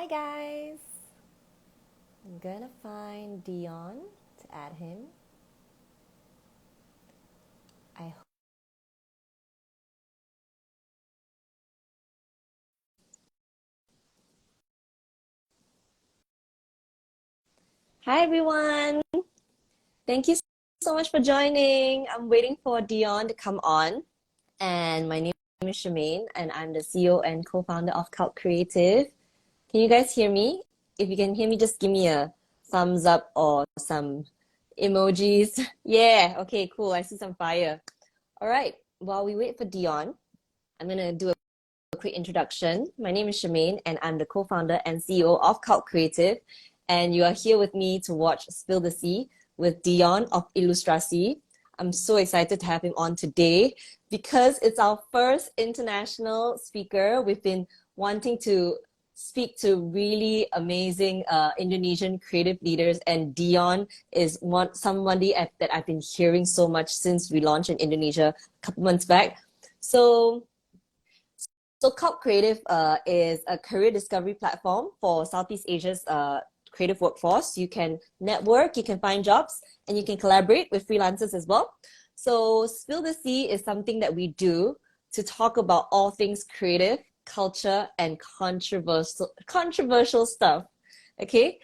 Hi guys! I'm gonna find Dion to add him. I Hi everyone! Thank you so much for joining. I'm waiting for Dion to come on. And my name is Shemaine, and I'm the CEO and co-founder of Cult Creative. Can you guys hear me? If you can hear me, just give me a thumbs up or some emojis. Yeah, okay, cool. I see some fire. All right, while we wait for Dion, I'm gonna do a quick introduction. My name is Shemaine, and I'm the co-founder and CEO of Cult Creative. And you are here with me to watch Spill the Sea with Dion of Ilustrasi. I'm so excited to have him on today because it's our first international speaker. We've been wanting to speak to really amazing Indonesian creative leaders, and Dion is somebody that I've been hearing so much since we launched in Indonesia a couple months back. So Cult Creative is a career discovery platform for Southeast Asia's creative workforce. You can network, you can find jobs, and you can collaborate with freelancers as well. So Spill the Sea is something that we do to talk about all things creative, culture, and controversial stuff. Okay,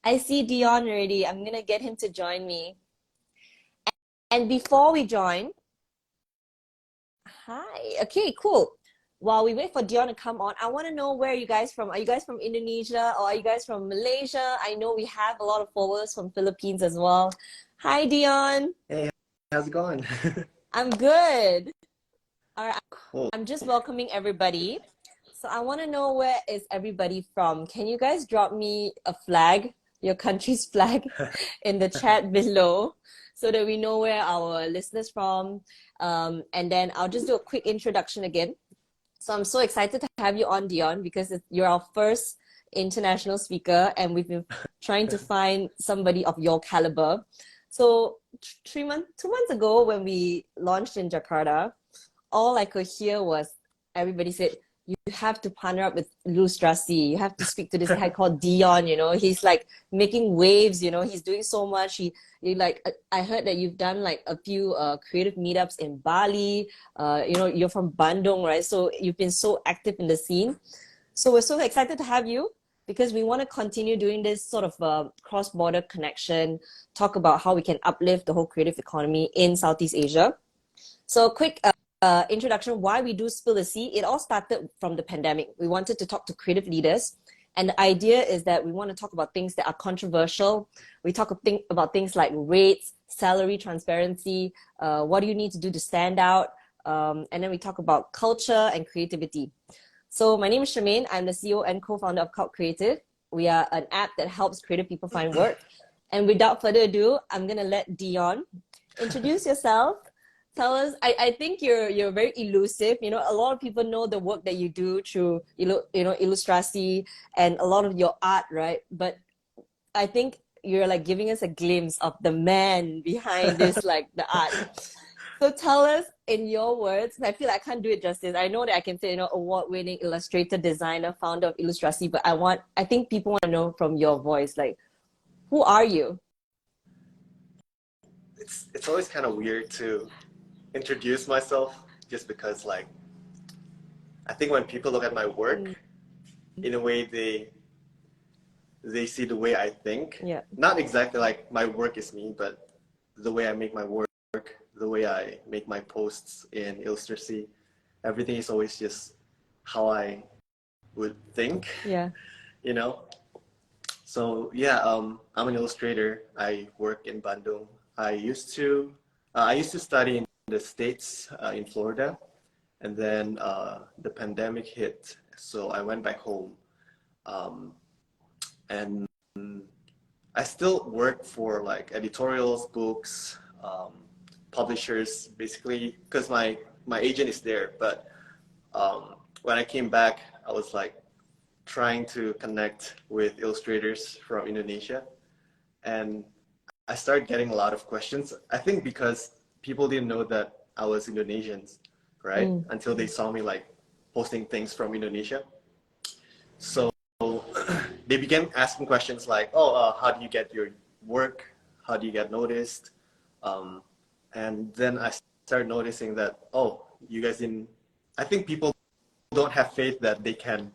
I see Dion already. I'm gonna get him to join me. And before we join, hi. Okay, cool. While we wait for Dion to come on, I want to know where you guys from. Are you guys from Indonesia or are you guys from Malaysia? I know we have a lot of followers from Philippines as well. Hi, Dion. Hey, how's it going? I'm good. All right, Cool. I'm just welcoming everybody. So I want to know where is everybody from. Can you guys drop me a flag, your country's flag, in the chat below so that we know where our listeners from? And then I'll just do a quick introduction again. So I'm so excited to have you on, Dion, because you're our first international speaker, and we've been trying to find somebody of your caliber. So 2 months ago, when we launched in Jakarta, all I could hear was everybody said, you have to partner up with Lustrasi. You have to speak to this guy called Dion, he's like making waves, he's doing so much. I heard that you've done like a few creative meetups in Bali. You're from Bandung, right? So you've been so active in the scene. So we're so excited to have you because we want to continue doing this sort of cross-border connection, talk about how we can uplift the whole creative economy in Southeast Asia. So quick introduction, why we do Spill the Sea. It all started from the pandemic. We wanted to talk to creative leaders. And the idea is that we want to talk about things that are controversial. We about things like rates, salary transparency, what do you need to do to stand out? And then we talk about culture and creativity. So my name is Shemaine. I'm the CEO and co-founder of Cult Creative. We are an app that helps creative people find work. And without further ado, I'm going to let Dion introduce yourself. Tell us. I think you're very elusive. A lot of people know the work that you do through Illustrasi and a lot of your art, right? But I think you're like giving us a glimpse of the man behind this, like the art. So tell us in your words. I feel like I can't do it justice. I know that I can say, award-winning illustrator, designer, founder of Illustrasi, but I think people want to know from your voice, like, who are you? It's always kind of weird to introduce myself just because I think when people look at my work, Mm, in a way they see the way I think. yeah. Not exactly like my work is me, but the way I make my work, the way I make my posts in Illustracy, everything is always just how I would think, Yeah. you know. So yeah, I'm an illustrator. I work in Bandung. I used to study in the States, in Florida, and then the pandemic hit, so I went back home, um, and I still work for like editorials, books, publishers, basically, because my agent is there. But when I came back, I was like trying to connect with illustrators from Indonesia, and I started getting a lot of questions. I think because people didn't know that I was Indonesians, right? Mm, Until they saw me like posting things from Indonesia. So they began asking questions like, oh, how do you get your work? How do you get noticed? Um, and then I started noticing that, oh, you guys didn't, I think people don't have faith that they can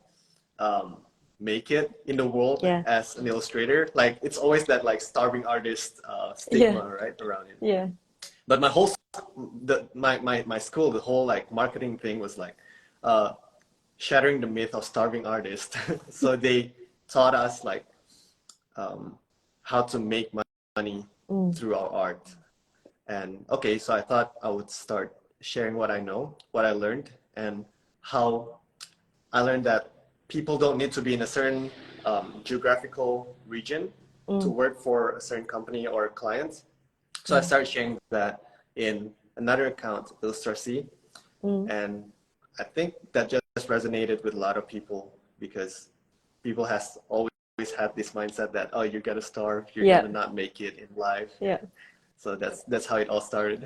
um, make it in the world Yeah. as an illustrator. Like it's always that like starving artist Yeah. stigma, right, around it. Yeah. But my school, the whole like marketing thing was like uh, shattering the myth of starving artists. So they taught us like um, how to make money Mm. through our art. And okay, so I thought I would start sharing what I know, what I learned, and how I learned that people don't need to be in a certain geographical region to Mm. work for a certain company or client. So I Yeah. started sharing that in another account, Illustracy, Mm. and I think that just resonated with a lot of people because people has always had this mindset that, oh, you're gonna starve, you're Yeah. gonna not make it in life. Yeah. So that's how it all started.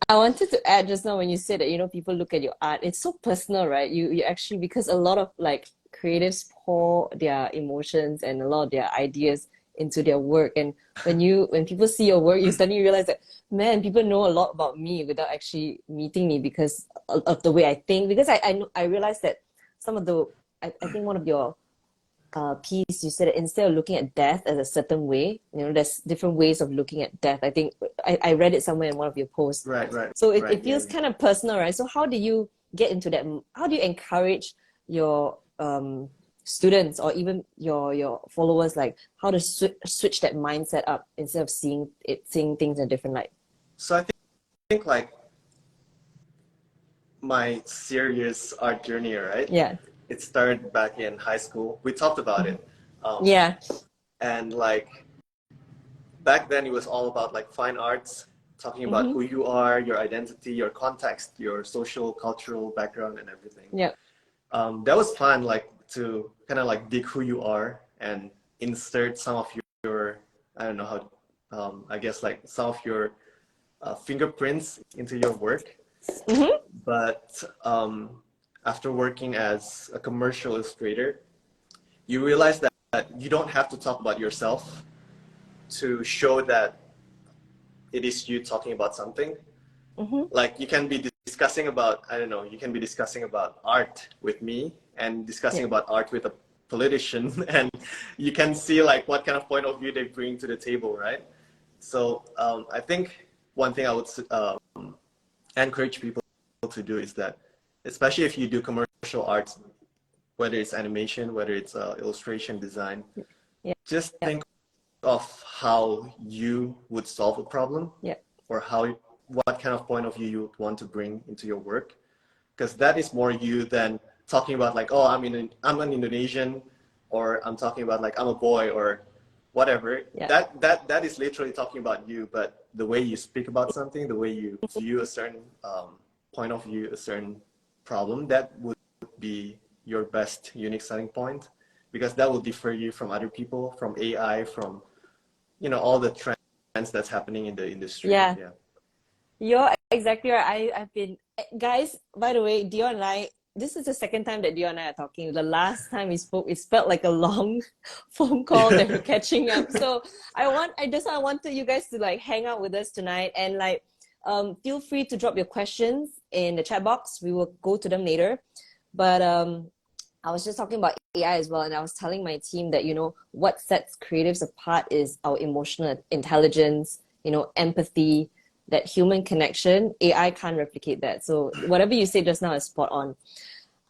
I wanted to add just now when you said that, people look at your art, it's so personal, right? You actually, because a lot of like creatives pour their emotions and a lot of their ideas into their work. And when people see your work, you suddenly realize that, man, people know a lot about me without actually meeting me because of the way I think. Because I realized that some of the, I think one of your piece, you said that instead of looking at death as a certain way, there's different ways of looking at death. I think I read it somewhere in one of your posts. Right, right, So right. it Yeah, feels kind of personal, right? So how do you get into that? How do you encourage your students or even your followers, like how to switch that mindset up instead of seeing things in a different light? so I think like my serious art journey, right? Yeah. It started back in high school. We talked about Mhm. it. Um, Yeah. and like back then it was all about like fine arts, talking about Mm-hmm. who you are, your identity, your context, your social, cultural background and everything. Yeah. That was fun, like to kind of like dig who you are and insert some of your I don't know how, I guess like some of your fingerprints into your work. Mm-hmm. But after working as a commercial illustrator, you realize that you don't have to talk about yourself to show that it is you talking about something. Mm-hmm. Like you can be discussing about, I don't know, you can be discussing about art with me and discussing Yeah. about art with a politician, and you can see like what kind of point of view they bring to the table, right? So I think one thing I would encourage people to do is that, especially if you do commercial arts, whether it's animation, whether it's illustration design, Yeah. just Yeah. think of how you would solve a problem Yeah. or what kind of point of view you would want to bring into your work, because that is more you than talking about like, oh, I'm an Indonesian, or I'm talking about like I'm a boy or whatever. Yeah. That is literally talking about you, but the way you speak about something, the way you view a certain point of view, a certain problem, that would be your best unique selling point, because that will differ you from other people, from AI, from all the trends that's happening in the industry. Yeah. Yeah. You're exactly right. I've been, guys, by the way, Dion and I, this is the second time that Dion and I are talking. The last time we spoke, it felt like a long phone call that we're catching up. So I wanted you guys to like hang out with us tonight and like, feel free to drop your questions in the chat box. We will go to them later. But I was just talking about AI as well, and I was telling my team that, what sets creatives apart is our emotional intelligence, empathy, that human connection. AI can't replicate that. So whatever you said just now is spot on.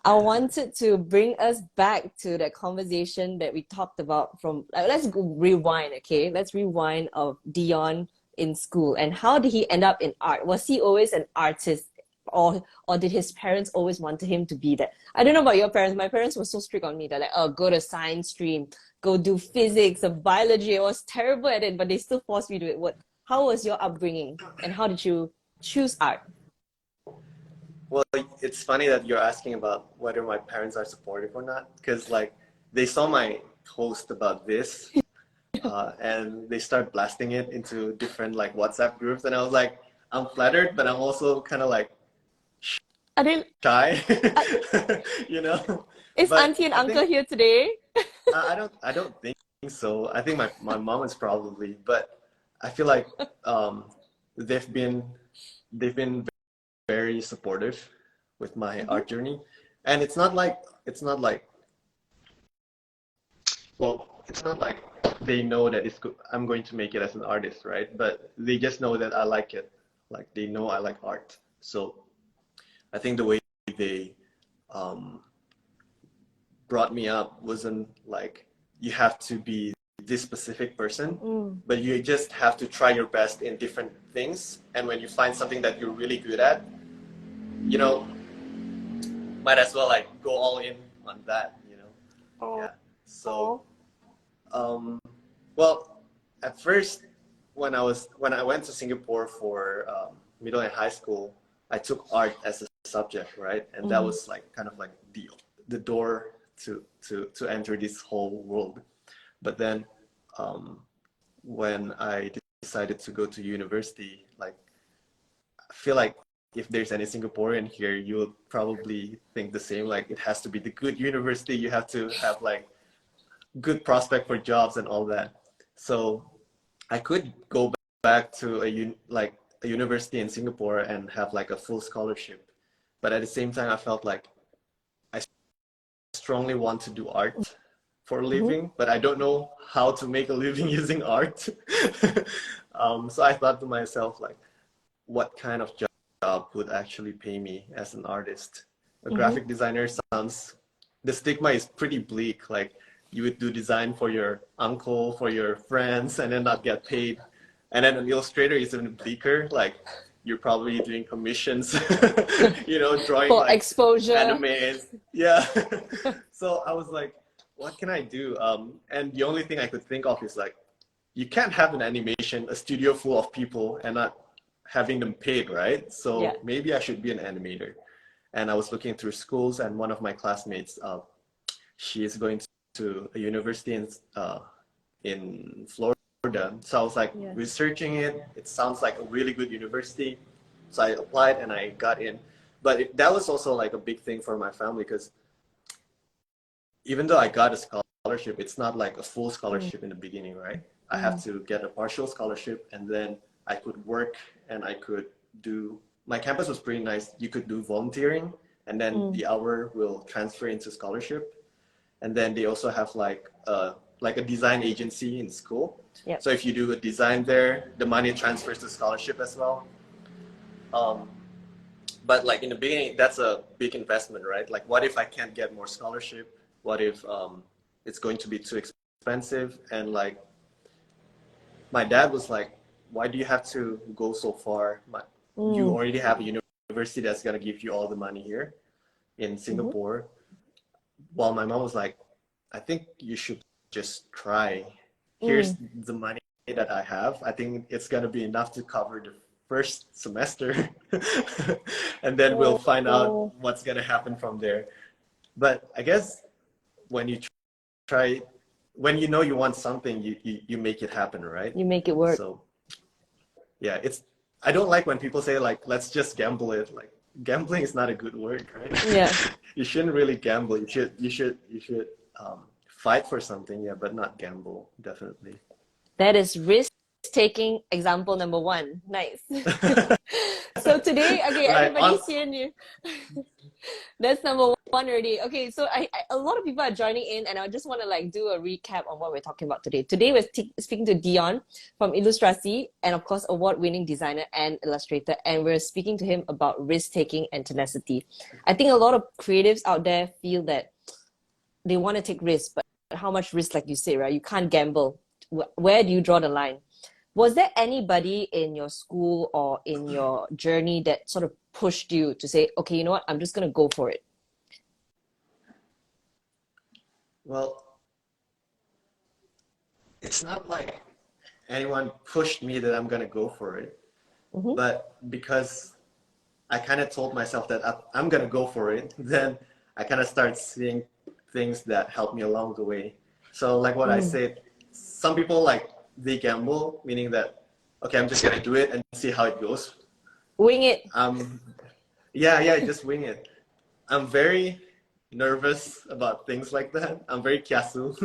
I wanted to bring us back to that conversation that we talked about from, let's go rewind, okay? Let's rewind of Dion in school and how did he end up in art? Was he always an artist, or did his parents always wanted him to be that? I don't know about your parents. My parents were so strict on me. They're like, oh, go to science stream, go do physics or biology. I was terrible at it, but they still forced me to do it. How was your upbringing and how did you choose art? Well, it's funny that you're asking about whether my parents are supportive or not, because like they saw my post about this, and they start blasting it into different like WhatsApp groups, and I was like, I'm flattered, but I'm also kind of like I didn't. shy, I, you know. Is But auntie and I uncle think here today? I don't think so. I think my mom is probably, but I feel like they've been they've been very supportive with my Mm-hmm. art journey, and it's not like well, it's not like they know that I'm going to make it as an artist, right? But they just know that I like it. Like they know I like art. So I think the way they um, brought me up wasn't like you have to be this specific person, Mm. but you just have to try your best in different things. And when you find something that you're really good at, you know, might as well like go all in on that, you know? Oh. Yeah. So, um, well, at first, when I went to Singapore for middle and high school, I took art as a subject, right? And that Mm. was like kind of like the door to enter this whole world. But then, um, when I decided to go to university, like I feel like if there's any Singaporean here, you will probably think the same. Like it has to be the good university. You have to have like good prospect for jobs and all that. So I could go back to like a university in Singapore and have like a full scholarship. But at the same time, I felt like I strongly want to do art for a Mm-hmm. living, but I don't know how to make a living using art. So I thought to myself, like, what kind of job would actually pay me as an artist? A Mm-hmm. graphic designer sounds, the stigma is pretty bleak. Like you would do design for your uncle, for your friends, and then not get paid. And then an illustrator is even bleaker. Like you're probably doing commissions, drawing For like exposure. animes. Yeah. So I was like, what can I do? And the only thing I could think of is like, you can't have an animation, a studio full of people, and not having them paid, right? Yeah. So maybe I should be an animator. And I was looking through schools, and one of my classmates, she is going to a university in Florida. So I was like Yeah. researching it. It sounds like a really good university. So I applied and I got in. But that was also like a big thing for my family because even though I got a scholarship, it's not like a full Mm. scholarship in the beginning, right? I have Mm. to get a partial scholarship and then I could work and I could do, my campus was pretty nice. You could do volunteering and then Mm. the hour will transfer into scholarship. And then they also have like a design agency in school. Yep. So if you do a design there, the money transfers to scholarship as well. Um, but like in the beginning, that's a big investment, right? Like, what if I can't get more scholarship? What if it's going to be too expensive? And like, my dad was like, "Why do you have to go so far? You Mm. already have a university that's gonna give you all the money here in Mm-hmm. Singapore." While my mom was like, "I think you should just try. Here's Mm. the money that I have. I think it's gonna be enough to cover the first semester, and then we'll find out Oh, what's gonna happen from there." But I guess when you try, when you know you want something, you make it happen, right? you make it work. So yeah, I don't like when people say like, let's just gamble it. Like gambling is not a good word, right? Yeah. You shouldn't really gamble. You should fight for something, yeah, but not gamble, definitely. That is risk-taking example number one. Nice. So today, okay, Right. On everybody's here new. That's number one already. Okay, so a lot of people are joining in, and I just want to like do a recap on what we're talking about today. Today we're speaking to Dion from Illustrasi, and of course, award-winning designer and illustrator, and we're speaking to him about risk-taking and tenacity. I think a lot of creatives out there feel that they want to take risks, but how much risk, like you say, right? You can't gamble. Where do you draw the line? Was there anybody in your school or in your journey that sort of pushed you to say, okay, you know what, I'm just going to go for it? well, it's not like anyone pushed me that I'm gonna go for it, Mm-hmm. but because I kind of told myself that I'm gonna go for it, then I kind of start seeing things that help me along the way. So like what I Mm. said, some people like they gamble, meaning that okay, I'm just gonna do it and see how it goes. Wing it. Um, yeah, just wing it. I'm very nervous about things like that. I'm very kiasu.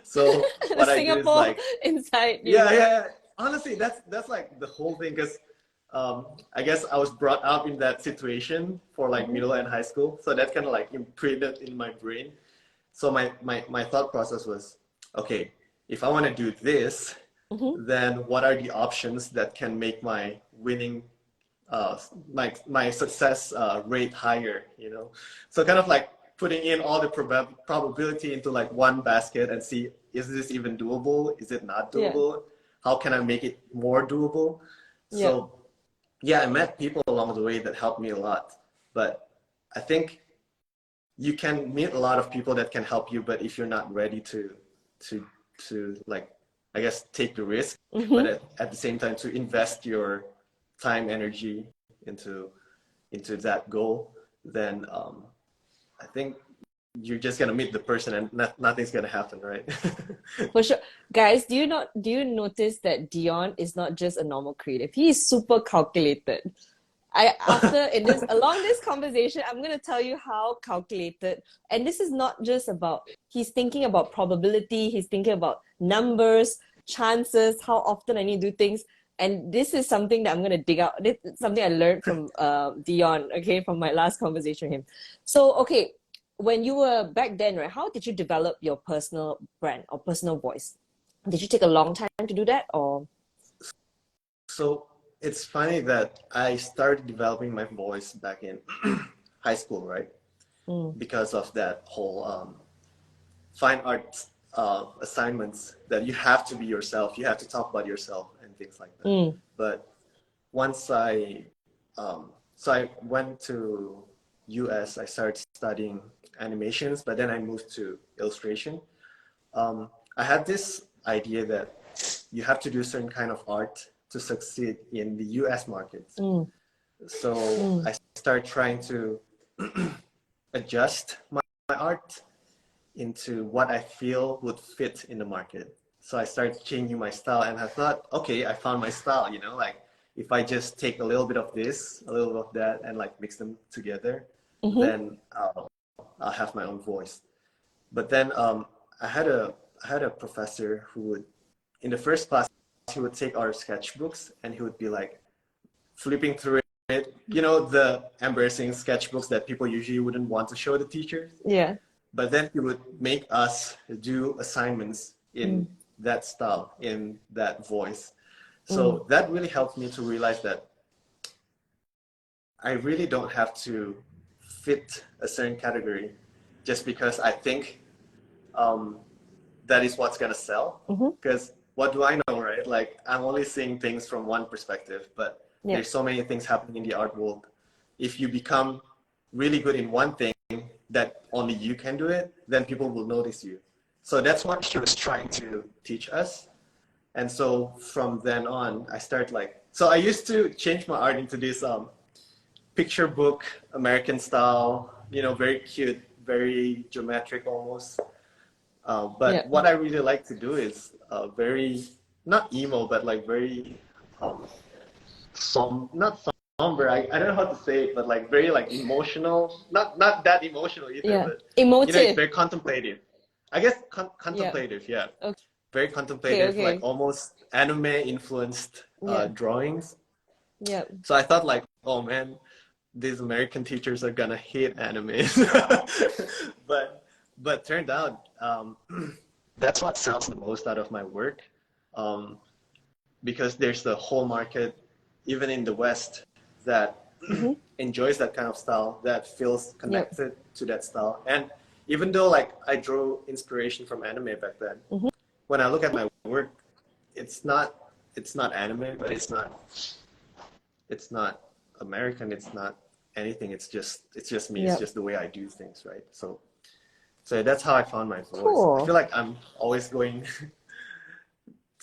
So The what I do is Singapore like, inside yeah, you. yeah. Honestly, that's like the whole thing because I guess I was brought up in that situation for like Mm-hmm. middle and high school, so that kind of like imprinted in my brain. So my thought process was, okay, if I want to do this, Mm-hmm. then what are the options that can make my winning uh, my success rate higher, you know? So kind of like putting in all the probability into like one basket and see, is this even doable? Is it not Yeah. doable? How can I make it more doable? Yeah. So yeah, I met people along the way that helped me a lot. But I think you can meet a lot of people that can help you, but if you're not ready to like, I guess, take the risk, but Mm-hmm. at the same time to invest your time, energy into that goal, then I think you're just gonna meet the person and nothing's gonna happen, right? For sure. Guys, do you notice that Dion is not just a normal creative? He is super calculated. I after in this along this conversation, I'm gonna tell you how calculated, and this is not just about he's thinking about probability, he's thinking about numbers, chances, how often I need to do things. And this is something that I'm gonna dig out. This is something I learned from Dion, okay, from my last conversation with him. So, okay, when you were back then, right, how did you develop your personal brand or personal voice? Did you take a long time to do that or So it's funny that I started developing my voice back in high school, right? mm, Because of that whole fine art assignments that you have to be yourself, you have to talk about yourself and things like that. mm, But once so I went to US, I started studying animations, but then I moved to illustration. I had this idea that you have to do certain kind of art to succeed in the US market. mm, So mm, I started trying to adjust my art into what I feel would fit in the market. So I started changing my style and I thought, okay, I found my style, you know, like if I just take a little bit of this, a little bit of that, and like mix them together, mm-hmm, then I'll have my own voice. But then I had a professor who would, in the first class, he would take our sketchbooks and he would be like flipping through it. You know, the embarrassing sketchbooks that people usually wouldn't want to show the teachers. yeah. But then he would make us do assignments in Mm, that style, in that voice. mm, So that really helped me to realize that I really don't have to fit a certain category just because I think um, that is what's gonna sell. mm-hmm, Because what do I know, right? Like I'm only seeing things from one perspective, but yeah. there's so many things happening in the art world. If you become really good in one thing that only you can do it, then people will notice you. So that's what she was trying to teach us. And so from then on, I started like, so I used to change my art into this picture book, American style, you know, very cute, very geometric almost. Yeah. But what I really like to do is very, not emo, but like very, um, not somber. I don't know how to say it, but like very like emotional. Not that emotional either, Yeah. but you know, it's Emotive. very contemplative. I guess Yeah. contemplative, yeah. Very Okay, contemplative, like okay. almost anime influenced Yeah. drawings. Yeah. So I thought like, oh man, these American teachers are gonna hate animes. but turned out that's what sells the most out of my work. Um, because there's the whole market, even in the West, that Mm-hmm. enjoys that kind of style, that feels Yep. connected to that style. And even though like I drew inspiration from anime back then, Mm-hmm. when I look at my work, it's not anime, but it's not American, it's not anything. It's just me. It's Yep. just the way I do things, right? So that's how I found my voice. I feel Cool. like I'm always going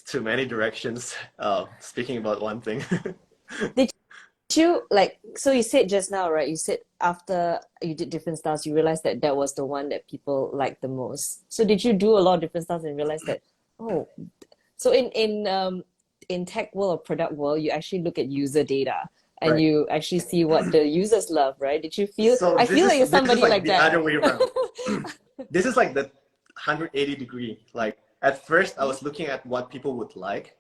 to many directions, speaking about one thing. Did you like, so you said just now, right? You said after you did different styles, you realized that that was the one that people liked the most. So did you do a lot of different styles and realize that, oh, so in tech world or product world, you actually look at user data and Right. you actually see what the users love, right? Did you feel, So I feel like you're this is somebody like like the that. other way around. This is like the 180 degree. Like at first I was looking at what people would like,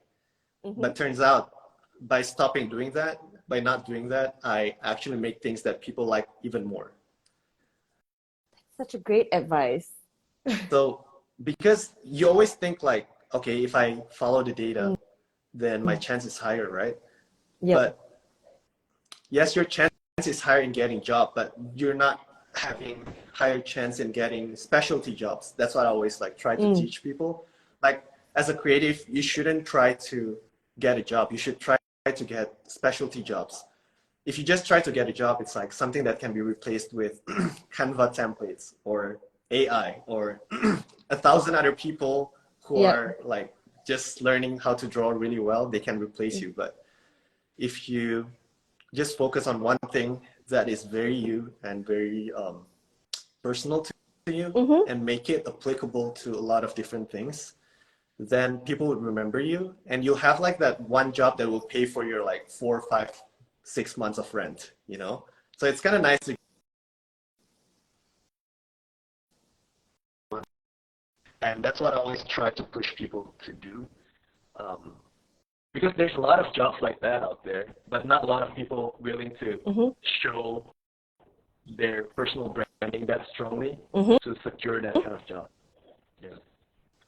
Mm-hmm. but turns out by stopping doing that, by not doing that, I actually make things that people like even more. Such a great advice. So because you always think like, okay, if I follow the data, then my chance is higher, right? Yep. But yes, your chance is higher in getting job, but you're not having higher chance in getting specialty jobs. That's what I always like try to Mm. teach people. Like as a creative, you shouldn't try to get a job. You should try to get specialty jobs. If you just try to get a job, it's like something that can be replaced with Canva templates or AI or 1,000 other people who Yep. are like just learning how to draw really well. They can replace you. But if you just focus on one thing that is very you and very personal to you Mm-hmm. and make it applicable to a lot of different things, then people would remember you and you'll have like that one job that will pay for your like 4, 5, 6 months of rent, you know? So it's kind of nice to, and that's what I always try to push people to do. Um, because there's a lot of jobs like that out there, but not a lot of people willing to Mm-hmm. show their personal branding that strongly Mm-hmm. to secure that kind of job. Yeah.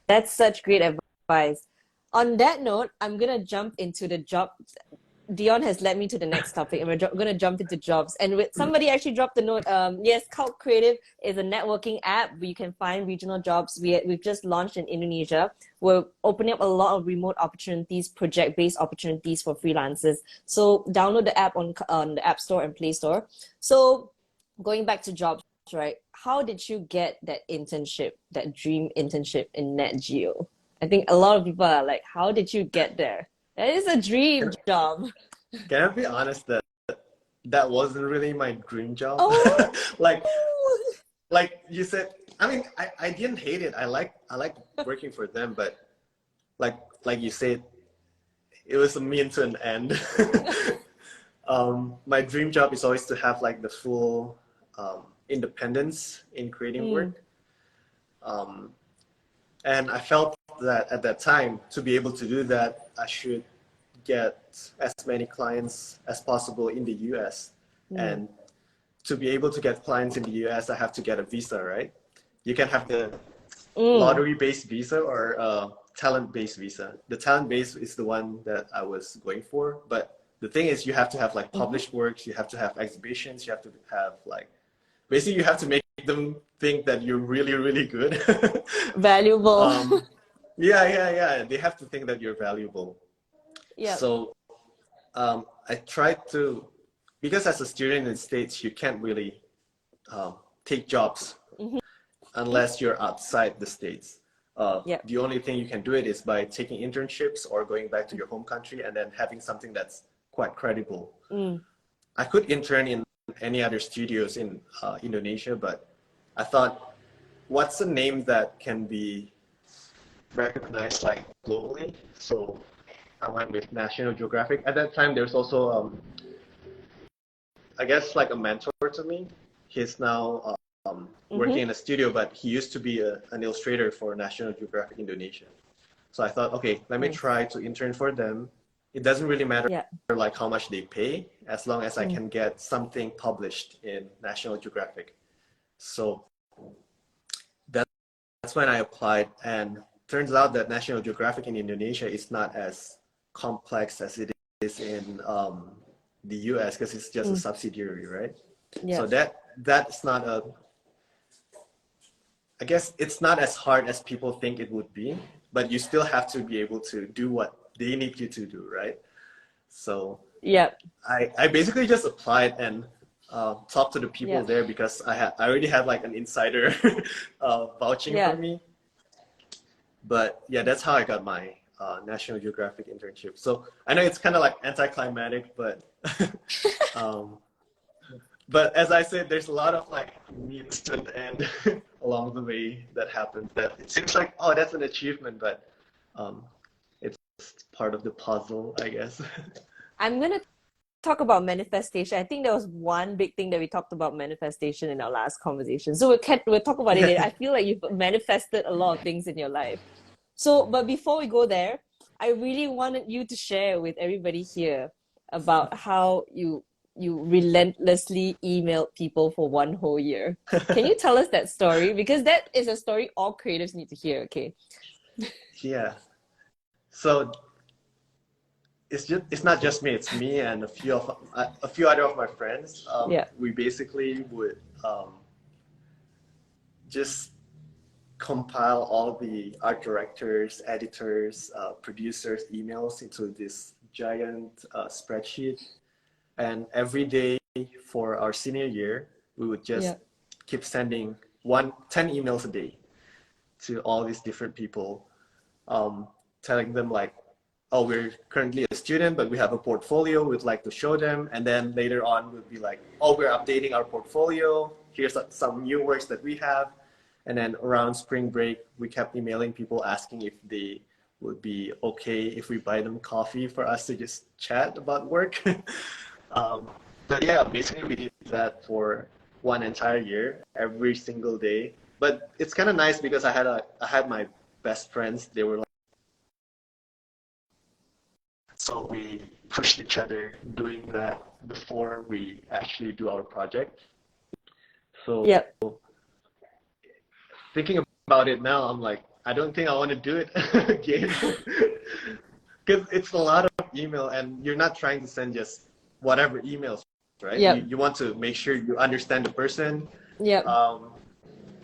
That's such great advice. On that note, I'm gonna jump into the job. Dion has led me to the next topic, and we're going to jump into jobs. And with somebody actually dropped the note. Yes, Cult Creative is a networking app where you can find regional jobs. We've just launched in Indonesia. We're opening up a lot of remote opportunities, project-based opportunities for freelancers. So download the app on the App Store and Play Store. So going back to jobs, right? How did you get that internship, that dream internship in Net Geo? I think a lot of people are like, how did you get there? That is a dream Can, job. can I be honest that that wasn't really my dream job? Oh, like like you said, I mean, I didn't hate it. I like working for them, but like you said, it was a mean to an end. My dream job is always to have like the full independence in creating mm, work. Um, and I felt that at that time, to be able to do that, I should get as many clients as possible in the US. mm, And to be able to get clients in the US, I have to get a visa, right? You can have the mm, lottery-based visa or talent-based visa. The talent-based is the one that I was going for, but the thing is, you have to have like mm-hmm. published works, you have to have exhibitions, you have to have like basically you have to make them think that you're really really good. Valuable. um, yeah. They have to think that you're valuable. Yep. So I tried to, because as a student in the States, you can't really take jobs Mm-hmm. unless you're outside the States. Yep. The only thing you can do it is by taking internships or going back to your home country and then having something that's quite credible. Mm, I could intern in any other studios in Indonesia, but I thought, what's a name that can be recognized like globally? So I went with National Geographic. At that time, there's also I guess like a mentor to me. He's now working mm-hmm. in a studio, but he used to be an illustrator for National Geographic Indonesia. So I thought, okay, let me Nice. try to intern for them. It doesn't really matter Yeah. like how much they pay, as long as I Mm, can get something published in National Geographic. So that's when I applied, and turns out that National Geographic in Indonesia is not as complex as it is in the US because it's just a mm, subsidiary, right? So yep. that's not a, I guess it's not as hard as people think it would be, but you still have to be able to do what they need you to do, right? So Yep. I basically just applied and talked to the people Yep. there because I already had like an insider vouching for Yep. me. But yeah, that's how I got my National Geographic internship. So I know it's kind of like anticlimactic, but um, but as I said, there's a lot of like means to the end along the way that happens. That it seems like, oh, that's an achievement, but um, it's part of the puzzle, I guess. I'm gonna talk about manifestation. I think there was one big thing that we talked about manifestation in our last conversation. So we'll talk about it later. I feel like you've manifested a lot of things in your life. So, but before we go there, I really wanted you to share with everybody here about how you relentlessly emailed people for 1 whole year. Can you tell us that story? Because that is a story all creatives need to hear, okay? Yeah. So it's not just me. It's me and a few other of my friends. Yeah. We basically would just compile all the art directors, editors, producers' emails into this giant spreadsheet. And every day for our senior year, we would just Yeah. keep sending 10 emails a day to all these different people, telling them like, oh, we're currently a student, but we have a portfolio we'd like to show them. And then later on, we'll be like, oh, we're updating our portfolio. Here's some new works that we have. And then around spring break, we kept emailing people asking if they would be okay if we buy them coffee for us to just chat about work. um, but yeah, basically we did that for one entire year, every single day. But it's kind of nice because I had my best friends. They were like, so we pushed each other doing that before we actually do our project. So Yeah. thinking about it now, I'm like, I don't think I want to do it again. Because it's a lot of email and you're not trying to send just whatever emails, right? Yep. You want to make sure you understand the person. Yep.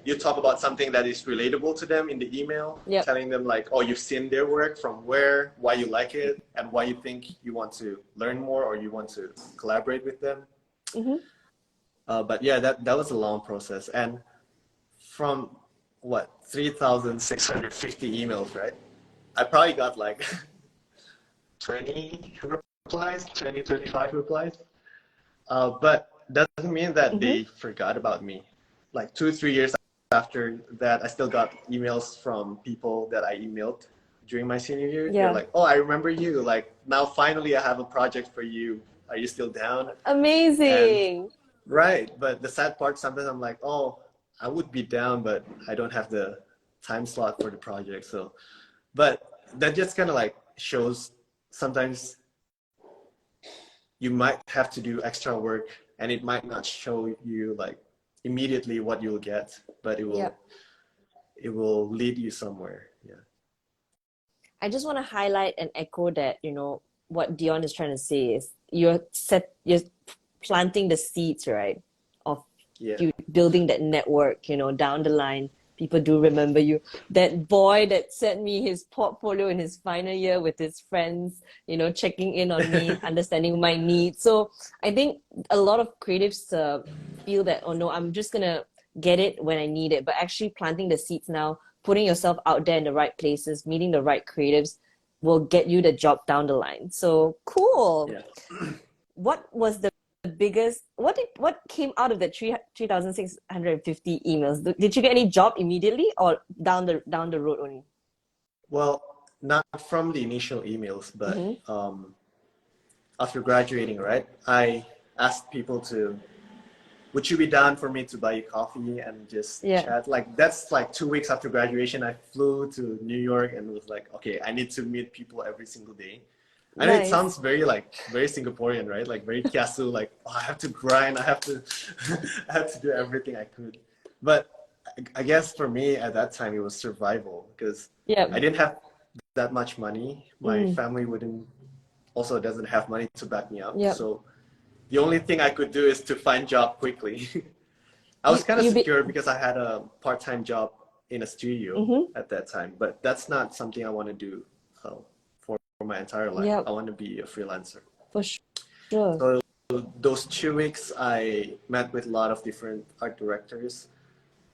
You talk about something that is relatable to them in the email, Yep. telling them like, oh, you've seen their work from where, why you like it, and why you think you want to learn more or you want to collaborate with them. Mm-hmm. But yeah, that was a long process. And from what, 3,650 emails, right? I probably got like 20 replies, 20, 25 replies. But doesn't mean that Mm-hmm. they forgot about me. Like 2, 3 years after that, I still got emails from people that I emailed during my senior year. They're Yeah. like, oh, I remember you. Like, now finally I have a project for you. Are you still down? And Amazing. right, but the sad part, sometimes I'm like, oh, I would be down, but I don't have the time slot for the project. So, but that just kind of like shows sometimes you might have to do extra work and it might not show you like immediately what you'll get, but Yep. it will lead you somewhere. Yeah. I just want to highlight and echo that, what Dion is trying to say is you're planting the seeds, right? Of Yeah. you building that network, down the line, people do remember you. That boy that sent me his portfolio in his final year with his friends, checking in on me, understanding my needs. So I think a lot of creatives feel that, oh no, I'm just gonna get it when I need it. But actually planting the seeds now, putting yourself out there in the right places, meeting the right creatives will get you the job down the line. So cool. Yeah. What was the biggest what came out of the 3,650 emails? Did you get any job immediately or down the road only? Well, not from the initial emails, but Mm-hmm. after graduating, right? I asked people to, would you be down for me to buy you coffee and just Yeah. chat? Like that's like 2 weeks after graduation, I flew to New York and was like, okay, I need to meet people every single day. I know it Nice. sounds very Singaporean, right? Like very kiasu, like, oh, I have to grind, I have to I have to do everything I could. But I guess for me at that time it was survival because I Yep. didn't have that much money. My Mm. family wouldn't also doesn't have money to back me up. Yep. So the only thing I could do is to find job quickly. I was You kind of you be secure because I had a part-time job in a studio mm-hmm. at that time, but that's not something I want to do for my entire life. I Yep, want to be a freelancer. for sure. So those 2 weeks, I met with a lot of different art directors,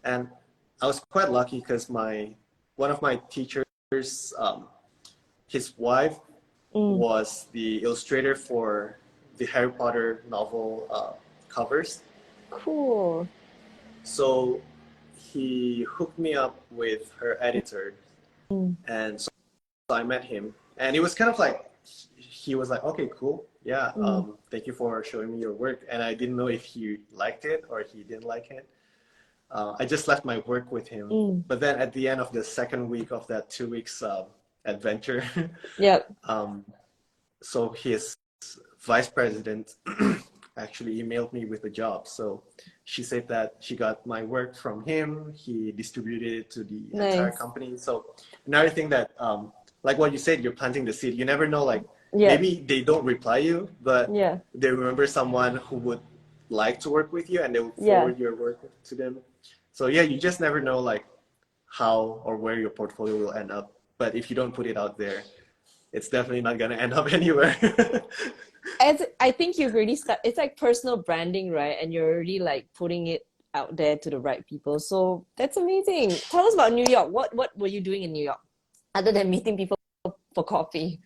and I was quite lucky because one of my teachers, his wife Mm. was the illustrator for the Harry Potter novel covers. Cool. So he hooked me up with her editor, Mm. and so I met him. And it was kind of like he was like, okay, cool. Yeah, thank you for showing me your work. And I didn't know if he liked it or he didn't like it. I just left my work with him. But then at the end of the second week of that 2 weeks adventure, Yep. so his vice president actually emailed me with a job. So she said that she got my work from him. He distributed it to the entire Nice. company. So another thing that, like what you said, you're planting the seed. You never know, like Yeah. maybe they don't reply you, but Yeah. they remember someone who would like to work with you and they will Yeah. forward your work to them. So yeah, you just never know like how or where your portfolio will end up. But if you don't put it out there, it's definitely not gonna end up anywhere. I think you've already it's like personal branding, right? And you're already like putting it out there to the right people. So that's amazing. Tell us about New York. What were you doing in New York other than meeting people for coffee?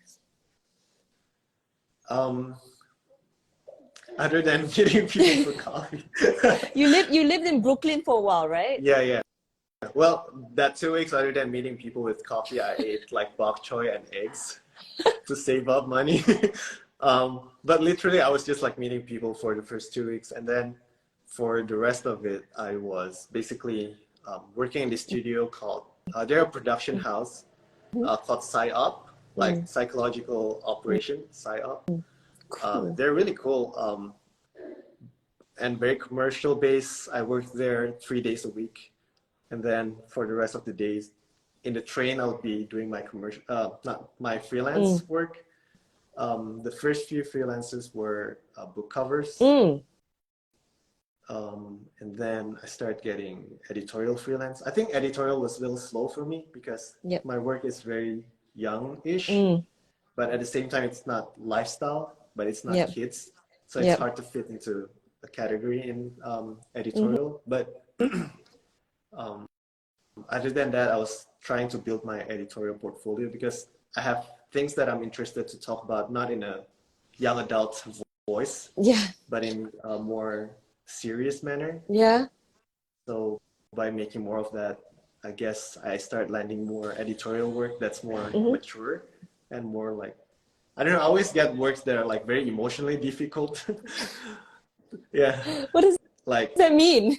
Um, Other than meeting people for coffee. You lived in Brooklyn for a while, right? Yeah, yeah. Well, that 2 weeks, other than meeting people with coffee, I ate like bok choy and eggs to save up money. But literally, I was just like meeting people for the first 2 weeks, and then for the rest of it, I was basically working in the studio called. They're a production house called PsyOp, like Mm, psychological operation, PsyOp. cool. They're really cool and very commercial based. I worked there 3 days a week. And then for the rest of the days in the train, I'll be doing my commercial, not my Mm, freelance work. The first few freelances were book covers. mm, And then I started getting editorial freelance. I think editorial was a little slow for me because yep. my work is very young-ish, Mm, but at the same time, it's not lifestyle, but it's not yep. kids. So it's Yep. hard to fit into a category in Mm-hmm. editorial. But um, other than that, I was trying to build my editorial portfolio because I have things that I'm interested to talk about, not in a young adult voice, Yeah. but in a more serious manner. Yeah. So by making more of that, I guess I start landing more editorial work that's more Mm-hmm. mature and more like, I don't know, I always get works that are like very emotionally difficult. Yeah, What does like, that mean?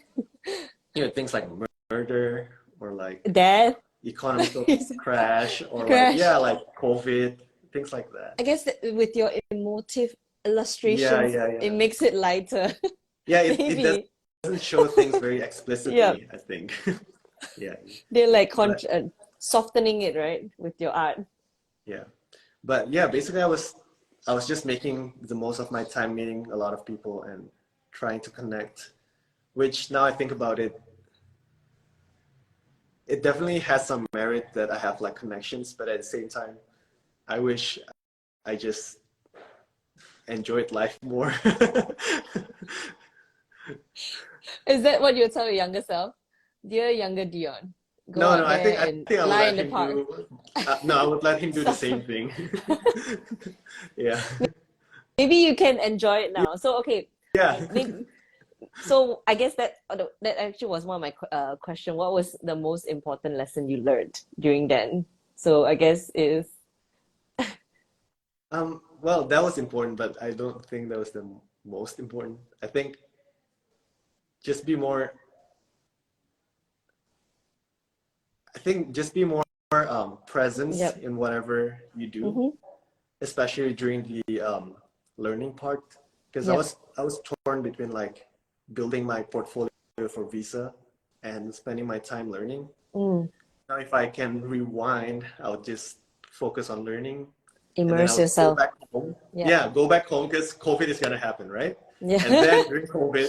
things like murder or like Death? economical crash or like, Crash? yeah, like COVID, things like that. I guess that with your emotive Yeah, illustrations, yeah, it yeah. makes it lighter. Yeah, it Maybe. doesn't show things very Yeah. explicitly, I think. Yeah, They're like but softening it, right, with your art. yeah. But yeah, basically I was just making the most of my time meeting a lot of people and trying to connect, which now I think about it, it definitely has some merit that I have like connections, but at the same time, I wish I just enjoyed life more. Is that what you'll tell your younger self? Dear younger Dion, go No, no, out I think there I and think I would lie let in the him park, do. No, I would let him do the suffer. same thing. Yeah, Maybe you can enjoy it now. So okay, yeah. maybe, so I guess that actually was one of my question. What was the most important lesson you learned during then? So I guess is Well, that was important, but I don't think that was the most important. I think just be more. I think just be more presence yep. in whatever you do, Mm-hmm. especially during the learning part. Because I Yep. was I was torn between like building my portfolio for visa and spending my time learning. Mm. Now, if I can rewind, I would just focus on learning, and then I Immerse would go yourself. back home. Yep. Yeah, go back home because COVID is gonna happen, right? And then Yeah. during COVID,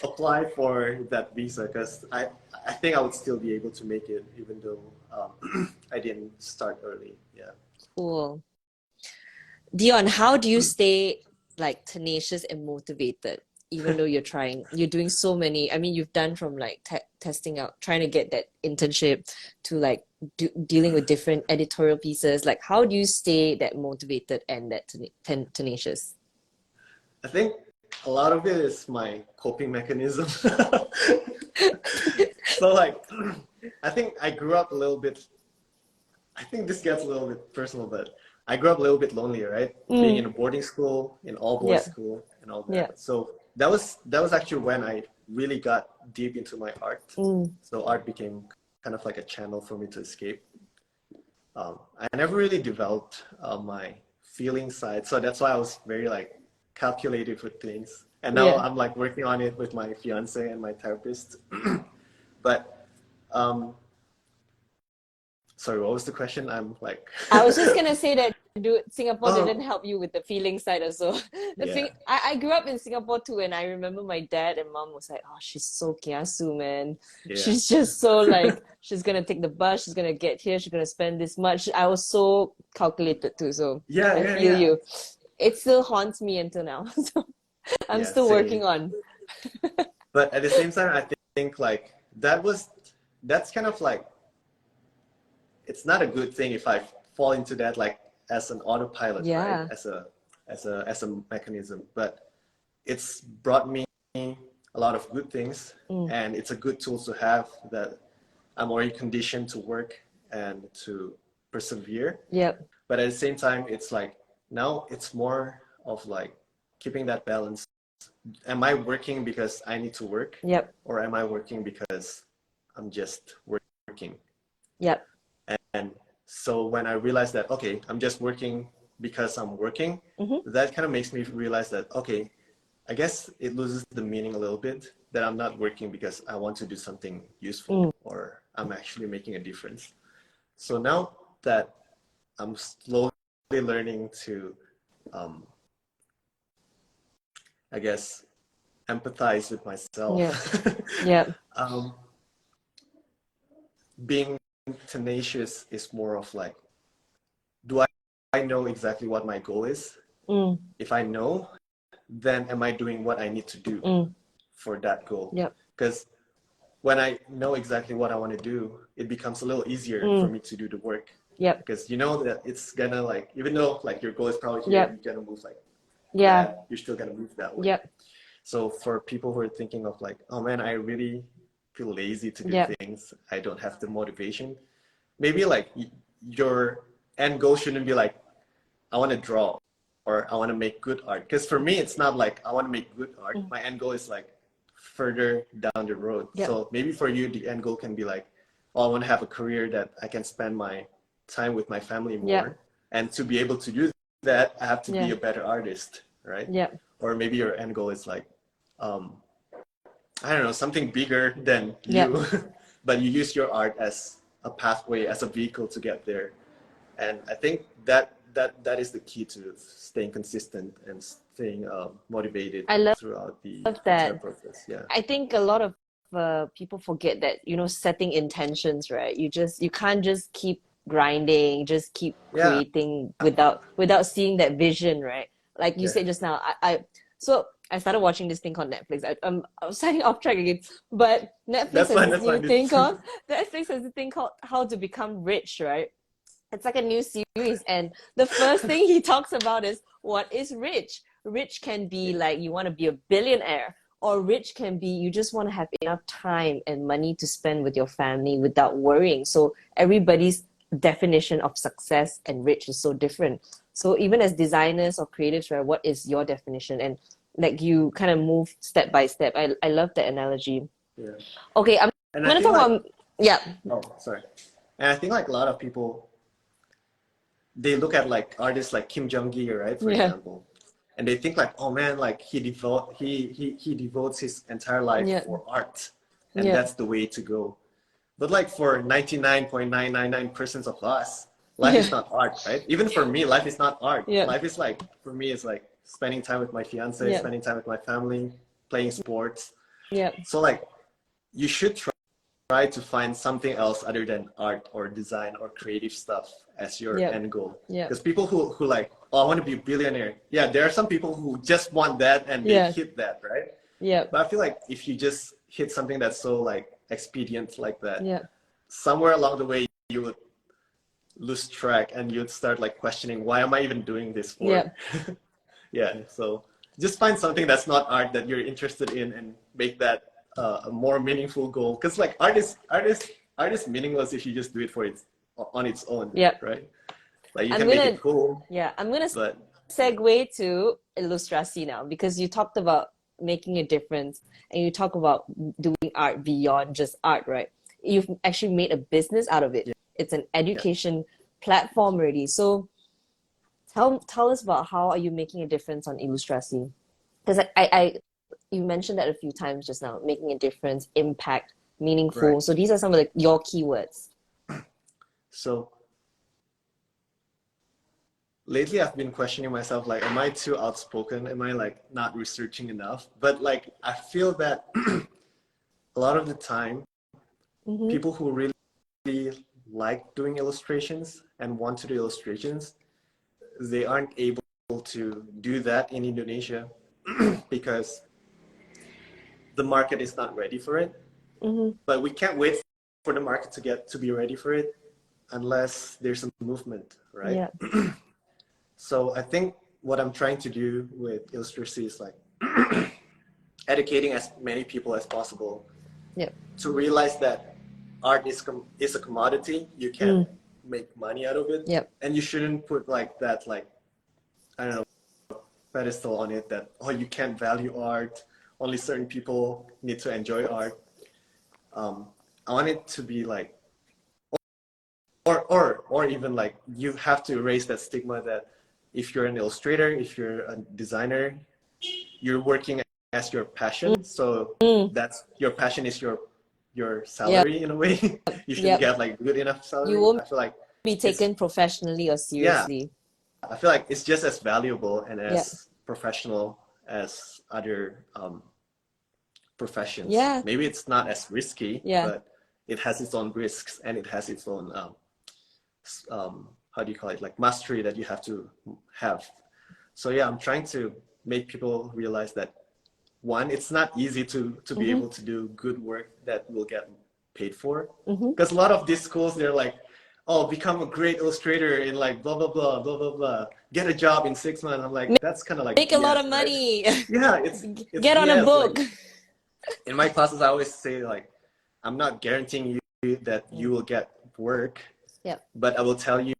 apply for that visa because I think I would still be able to make it even though I didn't start early. Yeah. Cool. Dion, how do you stay like tenacious and motivated even though you're doing so many, I mean, you've done from like testing out, trying to get that internship to like dealing with different editorial pieces. Like, how do you stay that motivated and that tenacious? I think a lot of it is my coping mechanism. So like, I think I grew up a little bit. I think this gets a little bit personal, but I grew up a little bit lonely, right? Being in a boarding school, in all boys Yeah. school, and all Yeah. that. So that was actually when I really got deep into my art. So art became kind of like a channel for me to escape. I never really developed my feeling side, so that's why I was very like calculated with things. And now Yeah. I'm like working on it with my fiance and my therapist. But sorry, what was the question? I'm like, I was just gonna say that Singapore didn't oh help you with the feeling side also. The yeah, thing I grew up in Singapore too, and I remember my dad and mom was like, "Oh, she's so kiasu, man. yeah, She's just so like she's gonna take the bus, she's gonna get here, she's gonna spend this much." I was so calculated too, so yeah, I yeah, feel yeah, you. It still haunts me until now, so I'm yeah. still Same. working on. But at the same time, I think like that's kind of like it's not a good thing if I fall into that like as an autopilot, right? Yeah, As a mechanism. But it's brought me a lot of good things, and it's a good tool to have that I'm already conditioned to work and to persevere. yep, But at the same time, it's like now it's more of like keeping that balance. Am I working because I need to work, yep, or am I working because I'm just working? yep. And so when I realized that, okay, I'm just working because I'm working, that kind of makes me realize that, okay, I guess it loses the meaning a little bit that I'm not working because I want to do something useful or I'm actually making a difference. So now that I'm slowly learning to, um, I guess, empathize with myself, Yep, yep, um, being tenacious is more of like, do I know exactly what my goal is? If I know, then am I doing what I need to do for that goal? yep, Because when I know exactly what I want to do, it becomes a little easier for me to do the work. yep, Because you know that it's gonna like, even though like your goal is probably here, yep, you're gonna move like yeah, that, you're still gonna move that way. yep, So for people who are thinking of like, oh man, I really feel lazy to do yep, things, I don't have the motivation, maybe like your end goal shouldn't be like, I want to draw or I want to make good art. Because for me, it's not like I want to make good art. My end goal is like further down the road. yep, So maybe for you, the end goal can be like, oh, I want to have a career that I can spend my time with my family yep, more. And to be able to do that, I have to be yeah, a better artist, right? yep, Or maybe your end goal is like, um, I don't know, something bigger than yep. you, but you use your art as a pathway, as a vehicle to get there. And I think that is the key to staying consistent and staying motivated I love throughout the entire that. process. Yeah, I think a lot of people forget that, setting intentions, right? You can't just keep grinding, just keep yeah, creating without seeing that vision, right? Like you yeah. said just now, so I started watching this thing called Netflix. I was signing off track again, but Netflix That's has fine. this That's new fine. thing called Netflix has this thing called How to Become Rich, right? It's like a new series, and the first thing he talks about is what is rich. Rich can be Yeah, like you want to be a billionaire, or rich can be you just want to have enough time and money to spend with your family without worrying. So everybody's definition of success and rich is so different. So even as designers or creatives, right, what is your definition? And like you kind of move step by step. I love that analogy. yeah. Okay, I'm And I gonna think talk like, about, yeah. oh, sorry. And I think like a lot of people, they look at like artists like Kim Jong-gi, right, for Yeah, example, and they think like, oh man, like he devotes his entire life yeah, for art, and yeah, that's the way to go. But like for 99.999% of us, life is yeah, not art, right? Even for me, life is not art. yeah, Life is like, for me, it's like spending time with my fiance, yeah, spending time with my family, playing sports. yeah. So like, you should try to find something else other than art or design or creative stuff as your Yep. end goal. Yep. Because people who like, oh, I want to be a billionaire. Yeah, there are some people who just want that and they Yeah. hit that, right? Yep. But I feel like if you just hit something that's so like expedient like that, Yep. somewhere along the way you would lose track and you'd start like questioning, why am I even doing this for? Yep. Yeah, so just find something that's not art that you're interested in and make that a more meaningful goal. Because like art is meaningless if you just do it for its on its own, Yep. right? Like you I'm can make gonna it cool, I'm gonna but segue to Illustrasi now because you talked about making a difference and you talk about doing art beyond just art, right? You've actually made a business out of it. yeah, It's an yeah. education platform already. So tell us about how are you making a difference on Illustrasi? Because you mentioned that a few times just now, making a difference, impact, Right. meaningful. So these are some of your keywords. So lately I've been questioning myself, like, am I too outspoken? Am I like not researching enough? But like I feel that a lot of the time, Mm-hmm. people who really like doing illustrations and want to do illustrations, they aren't able to do that in Indonesia because the market is not ready for it. Mm-hmm. But we can't wait for the market to be ready for it unless there's a movement, right? Yeah. So I think what I'm trying to do with Illustracy is like educating as many people as possible Yep. to realize that art is a commodity. You can Mm. make money out of it, Yep. and you shouldn't put like that, like, I don't know, pedestal on it that, oh, you can't value art. Only certain people need to enjoy art. Um, I want it to be like, or even like, you have to erase that stigma that if you're an illustrator, if you're a designer, you're working as your passion. So Mm. that's your passion is your Yep. salary in a way. You shouldn't Yep. get like good enough You salary. won't I feel like be it's taken professionally or yeah. seriously. I feel like it's just as valuable and Yep. as professional as other professions. Yeah. Maybe it's not as risky, Yeah. but it has its own risks and it has its own how do you call it, like mastery that you have to have. So yeah, I'm trying to make people realize that, one, it's not easy to be Mm-hmm. able to do good work that will get paid for, Mm-hmm. because a lot of these schools, they're like, oh, become a great illustrator in like blah blah blah blah blah blah, get a job in 6 months. I'm like, that's kind of like Make a lot of BS, right? money. Yeah, it's Get on a BS. book. Like in my classes, I always say like, I'm not guaranteeing you that you Mm. will get work, Yep. but I will tell you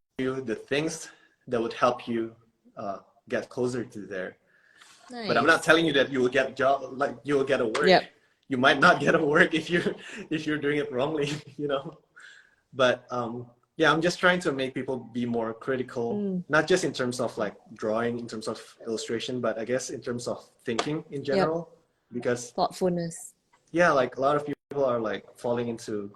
the things that would help you get closer to there. But I'm not Nice. telling you that you will get a job, like you will get a work. Yep. You might not get a work if you're doing it wrongly, you know. But yeah, I'm just trying to make people be more critical, Mm. not just in terms of like drawing, in terms of illustration, but I guess in terms of thinking in Yep. general. Because Thoughtfulness. yeah, like a lot of people are like falling into,